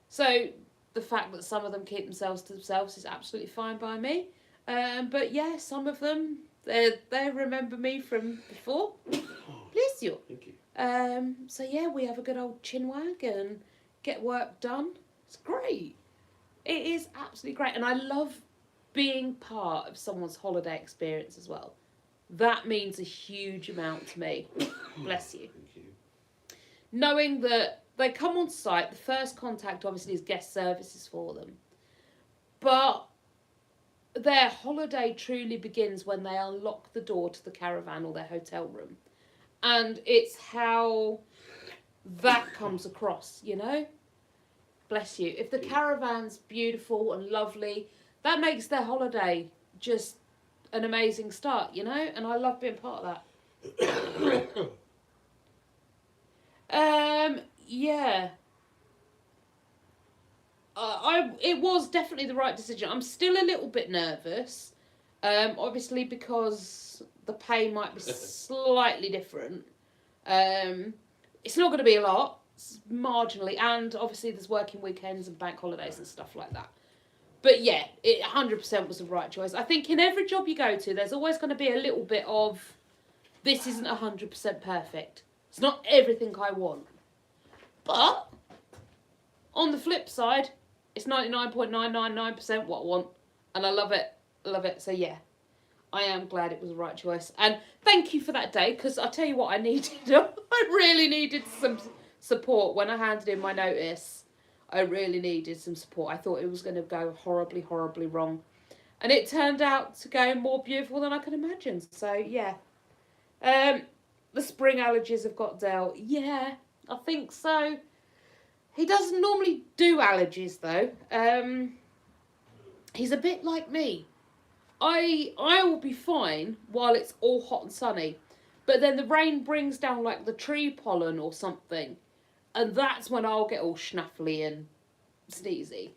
So the fact that some of them keep themselves to themselves is absolutely fine by me. But yeah, some of them, they remember me from before. Bless you. Thank you. So yeah, we have a good old chinwag and get work done. It's great. It is absolutely great. And I love being part of someone's holiday experience as well. That means a huge amount to me. Bless you. Thank you. Knowing that they come on site, the first contact obviously is guest services for them. But their holiday truly begins when they unlock the door to the caravan or their hotel room. And it's how that comes across, you know? Bless you. If the caravan's beautiful and lovely, that makes their holiday just an amazing start, you know? And I love being part of that. Yeah. It was definitely the right decision. I'm still a little bit nervous, obviously because the pay might be slightly different. It's not going to be a lot, marginally, and obviously there's working weekends and bank holidays and stuff like that. But yeah, it 100% was the right choice. I think in every job you go to, there's always going to be a little bit of, this isn't 100% perfect. It's not everything I want. But on the flip side, it's 99.999% what I want. And I love it. I love it. So yeah, I am glad it was the right choice. And thank you for that day, because I tell you what I needed. I really needed some support when I handed in my notice. I really needed some support. I thought it was going to go horribly, horribly wrong. And it turned out to go more beautiful than I could imagine. So yeah. The spring allergies have got dealt. Yeah, I think so. He doesn't normally do allergies though. He's a bit like me. I will be fine while it's all hot and sunny, but then the rain brings down like the tree pollen or something, and that's when I'll get all schnaffly and sneezy.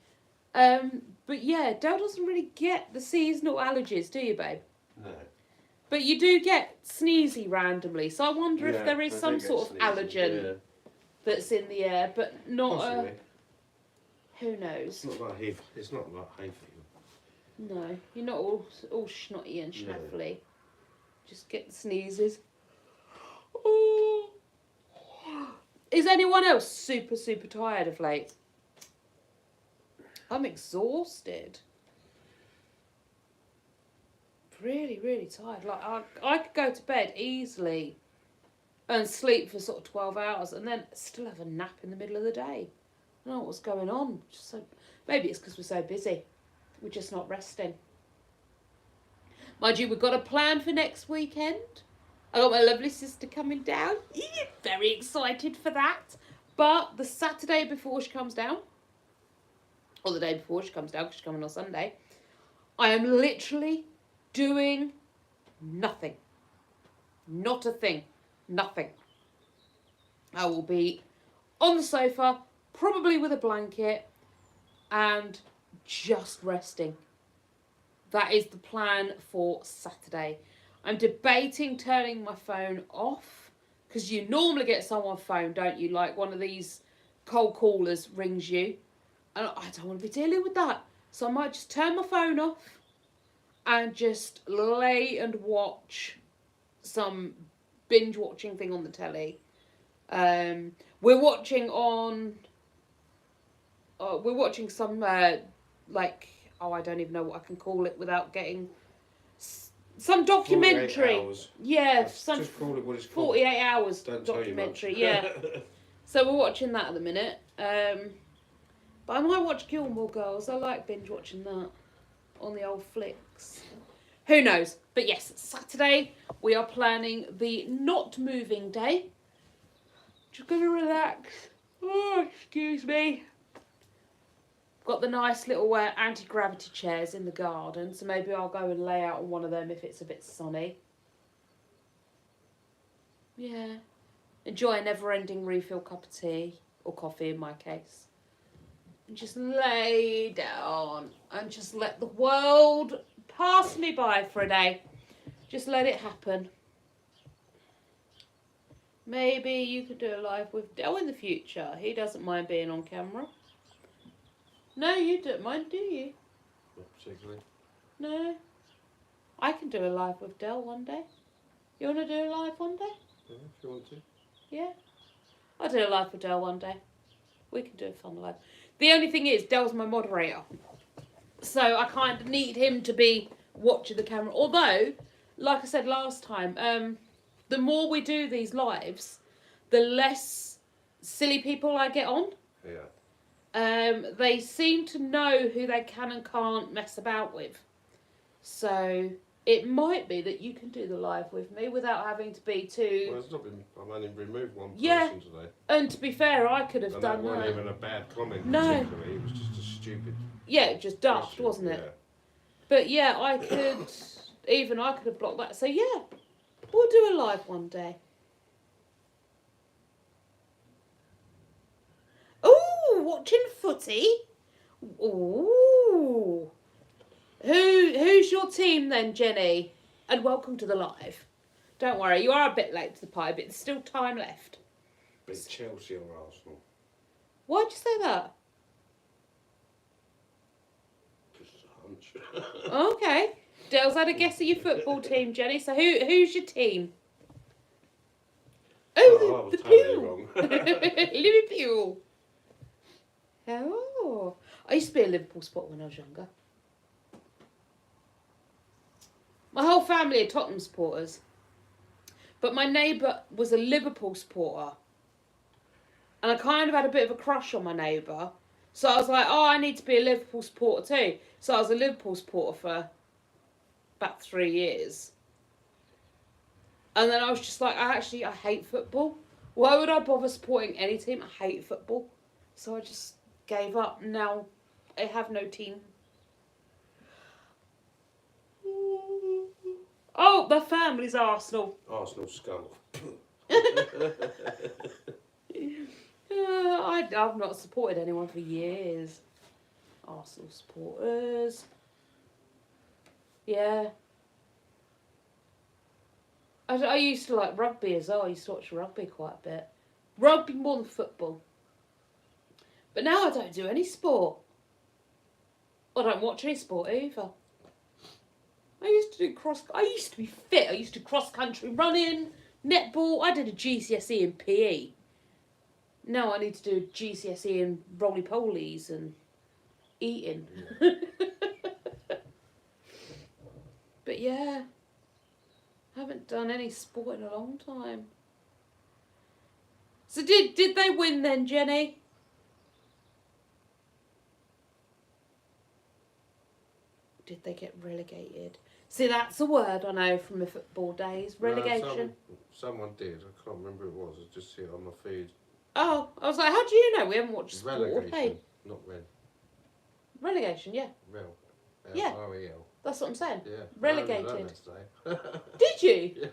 But yeah, Dale doesn't really get the seasonal allergies, do you, babe? No. But you do get sneezy randomly, so I wonder if there is some sort of allergen that's in the air, but not Possibly. Who knows? It's not like hay. It's not like hay fever. No, you're not all snotty and schnaffly. No. Just get the sneezes. Oh. Is anyone else super, super tired of late? I'm exhausted. Really, really tired. Like I could go to bed easily and sleep for sort of 12 hours and then still have a nap in the middle of the day. I don't know what's going on. Maybe it's because we're so busy. We're just not resting. Mind you, we've got a plan for next weekend. I got my lovely sister coming down. Very excited for that. But the Saturday before she comes down, or the day before she comes down, because she's coming on Sunday, I am literally doing nothing. Not a thing. Nothing. I will be on the sofa, probably with a blanket, and just resting. That is the plan for Saturday. I'm debating turning my phone off, because you normally get someone's phone, don't you? Like one of these cold callers rings you. And I don't want to be dealing with that. So I might just turn my phone off and just lay and watch some binge watching thing on the telly. We're watching some I don't even know what I can call it without getting some 48 documentary. hours. Yeah, That's some just call it what it's called. 48 hours Don't tell you documentary. much. Yeah. So we're watching that at the minute. But I might watch Gilmore Girls. I like binge watching that on the old flicks. Who knows? But yes, Saturday we are planning the not moving day. Just gonna relax. Oh, excuse me. Got the nice little anti-gravity chairs in the garden, so maybe I'll go and lay out on one of them if it's a bit sunny. Yeah. Enjoy a never-ending refill cup of tea, or coffee in my case. And just lay down and just let the world pass me by for a day. Just let it happen. Maybe you could do a live with Del in the future. He doesn't mind being on camera. No, you don't mind, do you? Not particularly. No. I can do a live with Del one day. You want to do a live one day? Yeah, if you want to. Yeah. I'll do a live with Del one day. We can do a fun live. The only thing is, Del's my moderator. So I kind of need him to be watching the camera. Although, like I said last time, the more we do these lives, the less silly people I get on. Yeah. They seem to know who they can and can't mess about with. So it might be that you can do the live with me without having to be too... Well, it's not been... I've only removed one person Yeah. today. And to be fair, I could have And done that wasn't that. even a bad comment No. particularly. It was just a stupid Yeah, just daft, question. wasn't it? Yeah. But yeah, I could... even I could have blocked that. So yeah, we'll do a live one day. Ooh, watching footy. Ooh. Who's your team then, Jenny? And welcome to the live. Don't worry, you are a bit late to the pie, but there's still time left. Big Chelsea or Arsenal. Why'd you say that? Just a hunch. Okay. Dale's had a guess at your football team, Jenny. So who's your team? Oh, I was totally Liverpool. wrong. Liverpool. Oh. I used to be a Liverpool supporter when I was younger. My whole family are Tottenham supporters. But my neighbour was a Liverpool supporter. And I kind of had a bit of a crush on my neighbour. So I was like, oh, I need to be a Liverpool supporter too. So I was a Liverpool supporter for about 3 years. And then I was just like, I hate football. Why would I bother supporting any team? I hate football. So I just gave up. Now I have no team. Oh, the family's Arsenal. Arsenal skull. I've not supported anyone for years. Arsenal supporters. Yeah. I used to like rugby as well. I used to watch rugby quite a bit. Rugby more than football. But now I don't do any sport. I don't watch any sport either. I used to be fit. I used to cross country running, netball. I did a GCSE in PE. Now I need to do a GCSE in roly-polies and eating. But yeah, I haven't done any sport in a long time. So did they win then, Jenny? Did they get relegated? See, that's a word I know from the football days. Relegation. No, someone did. I can't remember who it was. I just see it on my feed. Oh, I was like, how do you know? We haven't watched sport or Relegation, play. not Ren. Relegation, yeah. Rel. Yeah. R-E-L. That's what I'm saying. Yeah. Relegated. I learned that today. Did you? Yeah.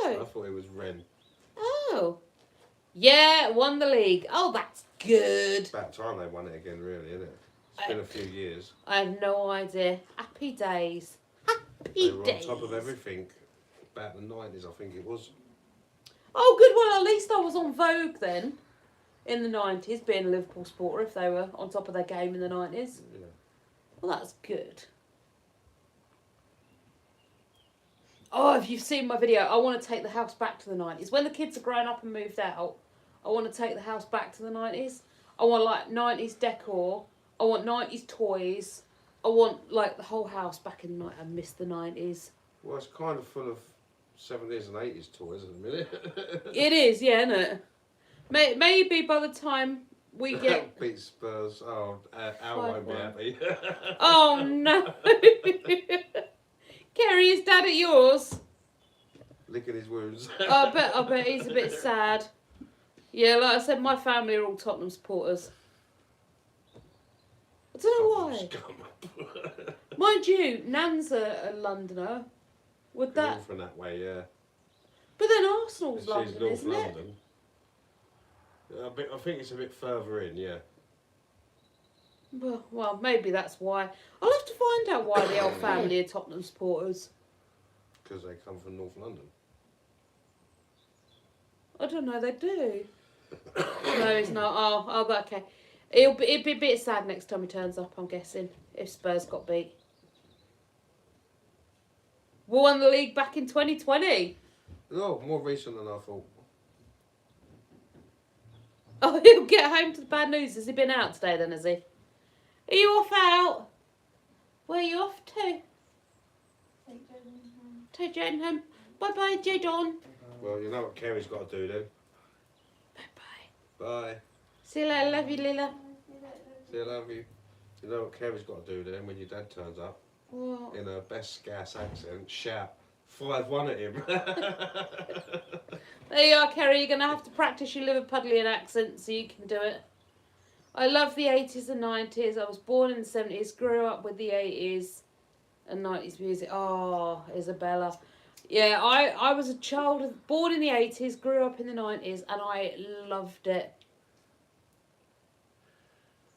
I Oh. thought it was Ren. Oh. Yeah, won the league. Oh, that's good. About time they won it again, really, isn't it? It's been a few years. I have no idea. Happy days. They Happy were days. on top of everything. About the 90s, I think it was. Oh, good. Well, at least I was on Vogue then. In the 90s, being a Liverpool supporter, if they were on top of their game in the 90s. Yeah. Well, that's good. Oh, if you've seen my video, I want to take the house back to the 90s. When the kids are grown up and moved out, I want to take the house back to the 90s. I want, like, 90s decor. I want 90s toys. I want, like, the whole house back in the 90s. I miss the 90s. Well, it's kind of full of 70s and 80s toys at the minute. It is, yeah, isn't it? Maybe by the time we get... Beat Spurs. Oh, Al won't be 5-1. happy. Oh, no. Kerry, is Dad at yours? Licking his wounds. I bet he's a bit sad. Yeah, like I said, my family are all Tottenham supporters. I don't know why. Mind you, Nan's a Londoner. Would that... From that way, yeah. But then Arsenal's She's London, North isn't London. I think it's a bit further in, yeah. it? Well, maybe that's why. I'll have to find out why the old family are Tottenham supporters. Because they come from North London. I don't know, they do. No, he's not. Oh, okay. It'd be a bit sad next time he turns up, I'm guessing, if Spurs got beat. We won the league back in 2020. Oh, more recent than I thought. Oh, he'll get home to the bad news. Has he been out today then, has he? Are you off out? Where are you off to? Take Jaden home. Bye-bye, Jadon. Well, you know what Kerry's got to do then. Bye-bye. Bye. See you later. Love you, Lila. See you, love you. You know what Kerry's got to do then when your dad turns up? What? In a best Scouse accent, shout 5-1 at him. There you are, Kerry. You're going to have to practice your Liverpudlian accent so you can do it. I love the 80s and 90s. I was born in the 70s, grew up with the 80s and 90s music. Oh, Isabella. Yeah, I was a child born in the 80s, grew up in the 90s, and I loved it.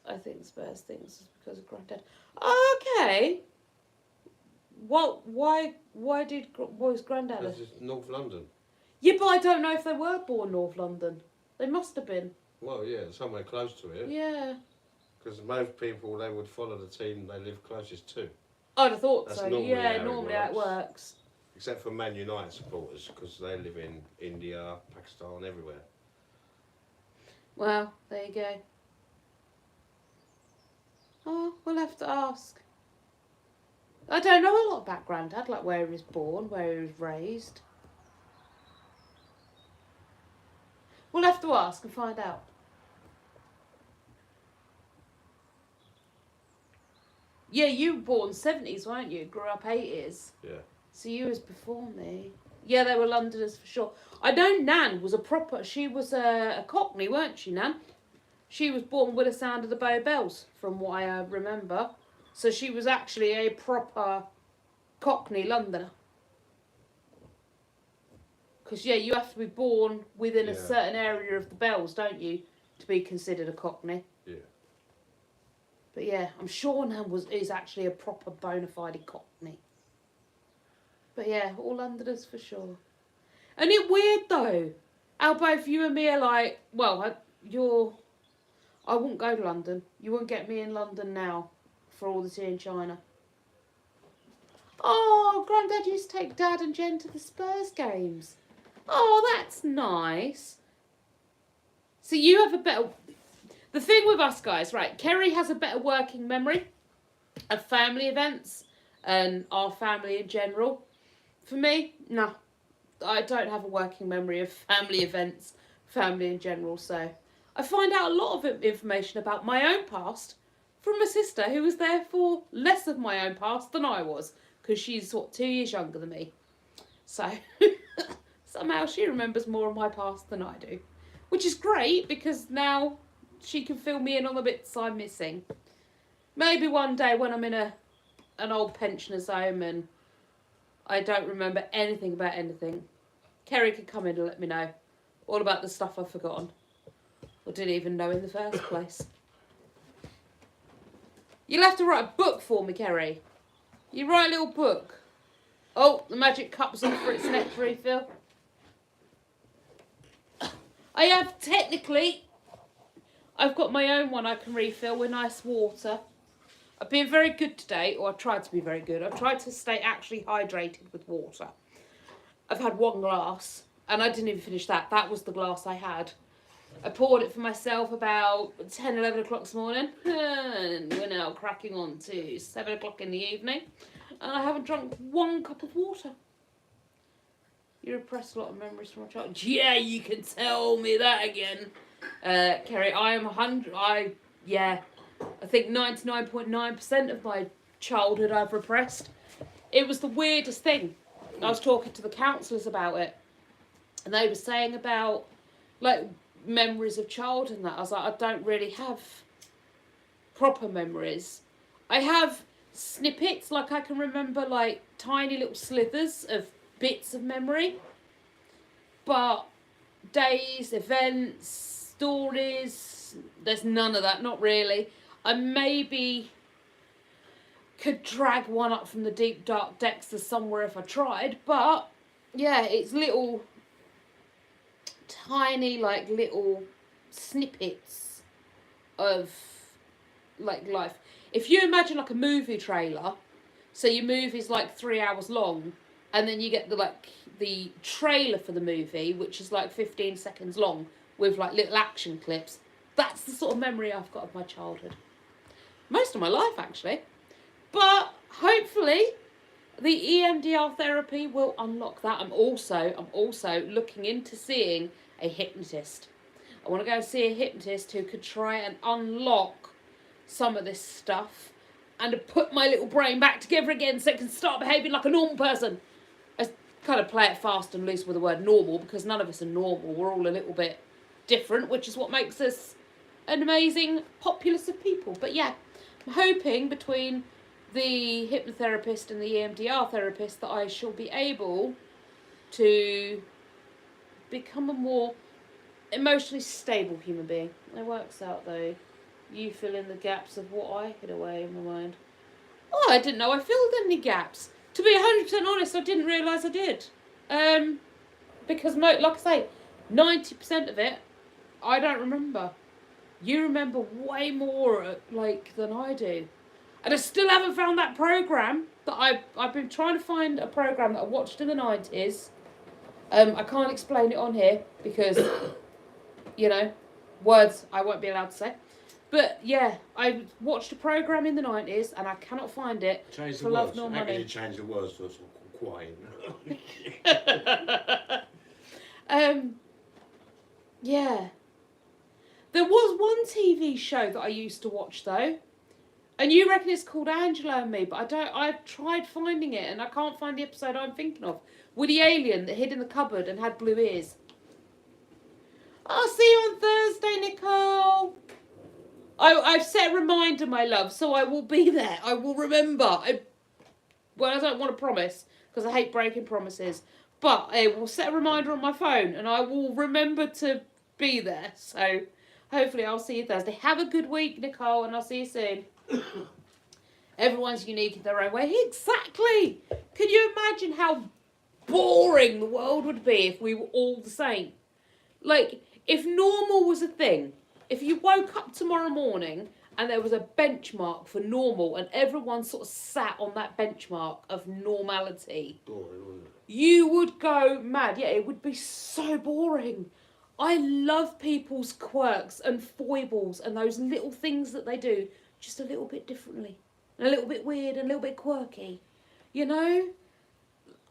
I think Spurs thinks it's because of Granddad. Okay. What? Why was Granddad? This is North London. Yeah, but I don't know if they were born North London. They must have been. Well, yeah, somewhere close to it. Yeah. Because most people, they would follow the team they live closest to. I'd have thought That's so. normally Yeah, how it normally how it works. works. Except for Man United supporters, because they live in India, Pakistan, everywhere. Well, there you go. Oh, we'll have to ask. I don't know a lot about Grandad, like where he was born, where he was raised. We'll have to ask and find out. Yeah, you were born 70s, weren't you? Grew up 80s. Yeah. So you was before me. Yeah, they were Londoners for sure. I know Nan was she was a Cockney, weren't she, Nan? She was born with the sound of the Bow Bells, from what I remember. So she was actually a proper Cockney Londoner. Because, yeah, you have to be born within a certain area of the Bells, don't you, to be considered a Cockney. Yeah. But, yeah, I'm sure Nan is actually a proper bona fide Cockney. But, yeah, all Londoners for sure. And it's weird, though, how both you and me are like, well, I wouldn't go to London. You wouldn't get me in London now for all the tea in China. Oh, Grandad used to take Dad and Jen to the Spurs games. Oh, that's nice. So you have a better... The thing with us guys, right, Kerry has a better working memory of family events and our family in general. For me, no. I don't have a working memory of family events, family in general, so... I find out a lot of information about my own past from my sister, who was therefore less of my own past than I was, because she's 2 years younger than me. So, somehow she remembers more of my past than I do. Which is great, because now she can fill me in on the bits I'm missing. Maybe one day when I'm in an old pensioner's home and I don't remember anything about anything, Kerry could come in and let me know all about the stuff I've forgotten. Or didn't even know in the first place. You'll have to write a book for me, Kerry. You write a little book. Oh, the magic cup's on for its next refill. I have technically... I've got my own one I can refill with nice water. I've been very good today, or I've tried to be very good. I've tried to stay actually hydrated with water. I've had one glass, and I didn't even finish that. That was the glass I had. I poured it for myself about 10, 11 o'clock this morning. And we're now cracking on to 7 o'clock in the evening. and I haven't drunk 1 cup of water. You repressed a lot of memories from my childhood. Yeah, you can tell me that again. Kerry, I am 100. I think 99.9% of my childhood I've repressed. It was the weirdest thing. I was talking to the counsellors about it, and they were saying about like memories of childhood and that. I was like, I don't really have proper memories. I have snippets, like I can remember like tiny little slithers of bits of memory, but days, events, stories, there's none of that, not really. I maybe could drag one up from the deep dark depths of somewhere if I tried, but yeah, it's little tiny like little snippets of like life. If you imagine like a movie trailer, so your movie's like 3 hours long, and then you get the trailer for the movie, which is like 15 seconds long with like little action clips. That's the sort of memory I've got of my childhood. Most of my life, actually. But hopefully the EMDR therapy will unlock that. I'm also looking into seeing a hypnotist. I want to go and see a hypnotist who could try and unlock some of this stuff and to put my little brain back together again so it can start behaving like a normal person. I kind of play it fast and loose with the word normal, because none of us are normal. We're all a little bit different, which is what makes us an amazing populace of people. But yeah, I'm hoping between the hypnotherapist and the EMDR therapist that I shall be able to become a more emotionally stable human being. It works out though. You fill in the gaps of what I hid away in my mind. Oh, I didn't know I filled any gaps. To be 100% honest, I didn't realise I did. Because, like I say, 90% of it, I don't remember. You remember way more, than I do. And I still haven't found that programme that I've been trying to find a programme that I watched in the 90s. I can't explain it on here because, words I won't be allowed to say. But yeah, I watched a programme in the 90s and I cannot find it for love nor money. How can you change the words to a sort of quiet? Yeah. There was one TV show that I used to watch though. And you reckon it's called Angela and Me, but I've tried finding it and I can't find the episode I'm thinking of. With the alien that hid in the cupboard and had blue ears. I'll see you on Thursday, Nicole. I've set a reminder, my love, so I will be there. I will remember. I don't want to promise, because I hate breaking promises. But I will set a reminder on my phone, and I will remember to be there. So, hopefully I'll see you Thursday. Have a good week, Nicole, and I'll see you soon. Everyone's unique in their own way. Exactly! Can you imagine how boring the world would be if we were all the same? Like, if normal was a thing, if you woke up tomorrow morning and there was a benchmark for normal and everyone sort of sat on that benchmark of normality, Boring, wouldn't it? you would go mad. Yeah, it would be so boring. I love people's quirks and foibles and those little things that they do just a little bit differently. And a little bit weird and a little bit quirky. You know?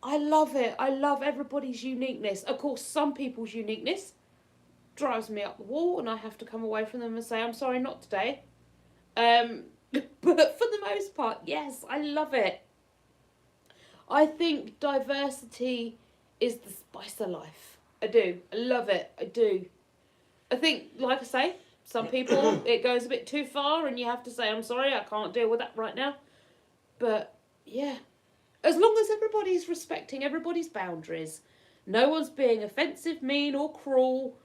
I love it. I love everybody's uniqueness. Of course, some people's uniqueness drives me up the wall and I have to come away from them and say, I'm sorry, not today. But for the most part, yes, I love it. I think diversity is the spice of life. I do. I love it. I do. I think, like I say, some people, it goes a bit too far and you have to say, I'm sorry, I can't deal with that right now. But, yeah. As long as everybody's respecting everybody's boundaries, no one's being offensive, mean or cruel,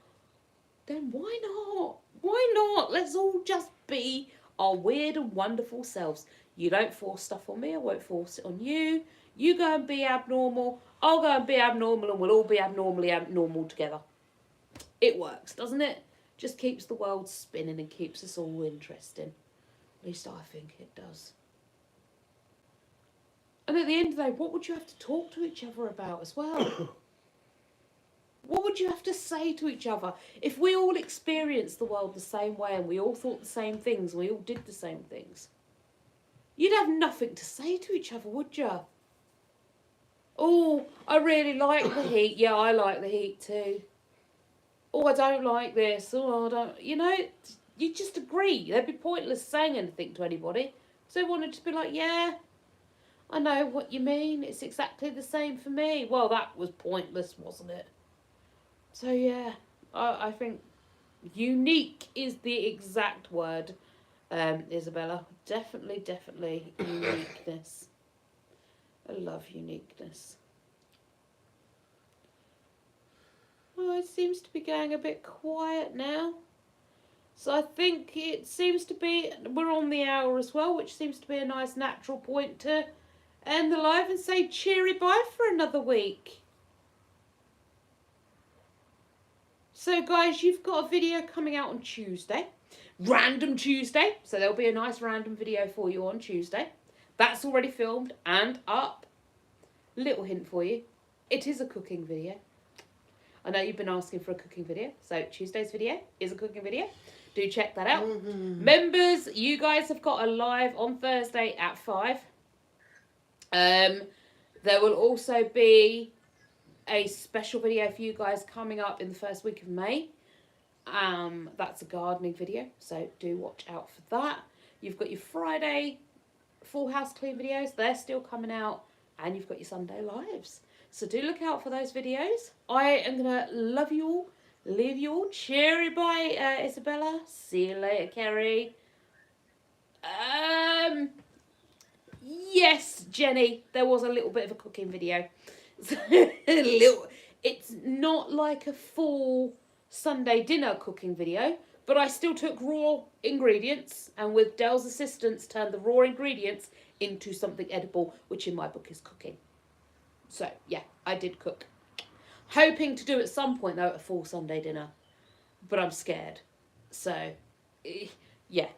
then why not? Why not? Let's all just be our weird and wonderful selves. You don't force stuff on me, I won't force it on you. You go and be abnormal, I'll go and be abnormal, and we'll all be abnormally abnormal together. It works, doesn't it? Just keeps the world spinning and keeps us all interesting. At least I think it does. And at the end of the day, what would you have to talk to each other about as well? What would you have to say to each other? If we all experienced the world the same way and we all thought the same things and we all did the same things, you'd have nothing to say to each other, would you? Oh, I really like the heat. Yeah, I like the heat too. Oh, I don't like this. Oh, I don't. You know, you just agree. They'd be pointless saying anything to anybody. So they want to just be like, yeah, I know what you mean. It's exactly the same for me. Well, that was pointless, wasn't it? So yeah, I think unique is the exact word, Isabella. Definitely uniqueness. I love uniqueness. Oh, it seems to be going a bit quiet now. So I think it seems to be, we're on the hour as well, which seems to be a nice natural point to end the live and say cheery bye for another week. So guys, you've got a video coming out on Tuesday. Random Tuesday. So there'll be a nice random video for you on Tuesday. That's already filmed and up. Little hint for you. It is a cooking video. I know you've been asking for a cooking video. So Tuesday's video is a cooking video. Do check that out. Mm-hmm. Members, you guys have got a live on Thursday at 5. There will also be a special video for you guys coming up in the first week of May. That's a gardening video, so do watch out for that. You've got your Friday full house clean videos. They're still coming out. And you've got your Sunday lives. So do look out for those videos. I am going to love you all. Leave you all. Cheery bye, Isabella. See you later, Kerry. Yes, Jenny. There was a little bit of a cooking video. It's not like a full Sunday dinner cooking video. But I still took raw ingredients. And with Dell's assistance, turned the raw ingredients into something edible, which in my book is cooking. So, yeah, I did cook. Hoping to do at some point, though, a full Sunday dinner. But I'm scared. So, yeah.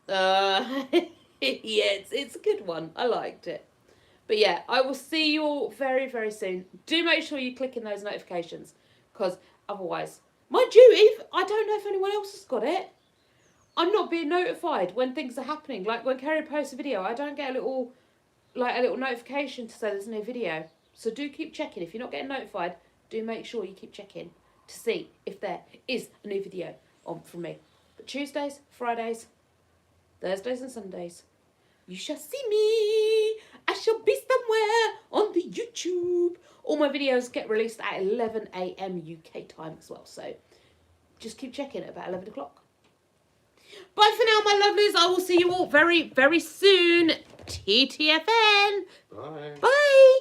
Yeah, it's a good one. I liked it. But yeah, I will see you all very, very soon. Do make sure you click in those notifications. Because otherwise, mind you, I don't know if anyone else has got it. I'm not being notified when things are happening. Like when Kerry posts a video, I don't get a little notification to say there's no video. So do keep checking. If you're not getting notified, do make sure you keep checking to see if there is a new video on from me. But Tuesdays, Fridays, Thursdays and Sundays, you shall see me. I shall be somewhere on the YouTube. All my videos get released at 11 a.m. UK time as well. So just keep checking at about 11 o'clock. Bye for now, my lovelies. I will see you all very, very soon. TTFN. Bye. Bye.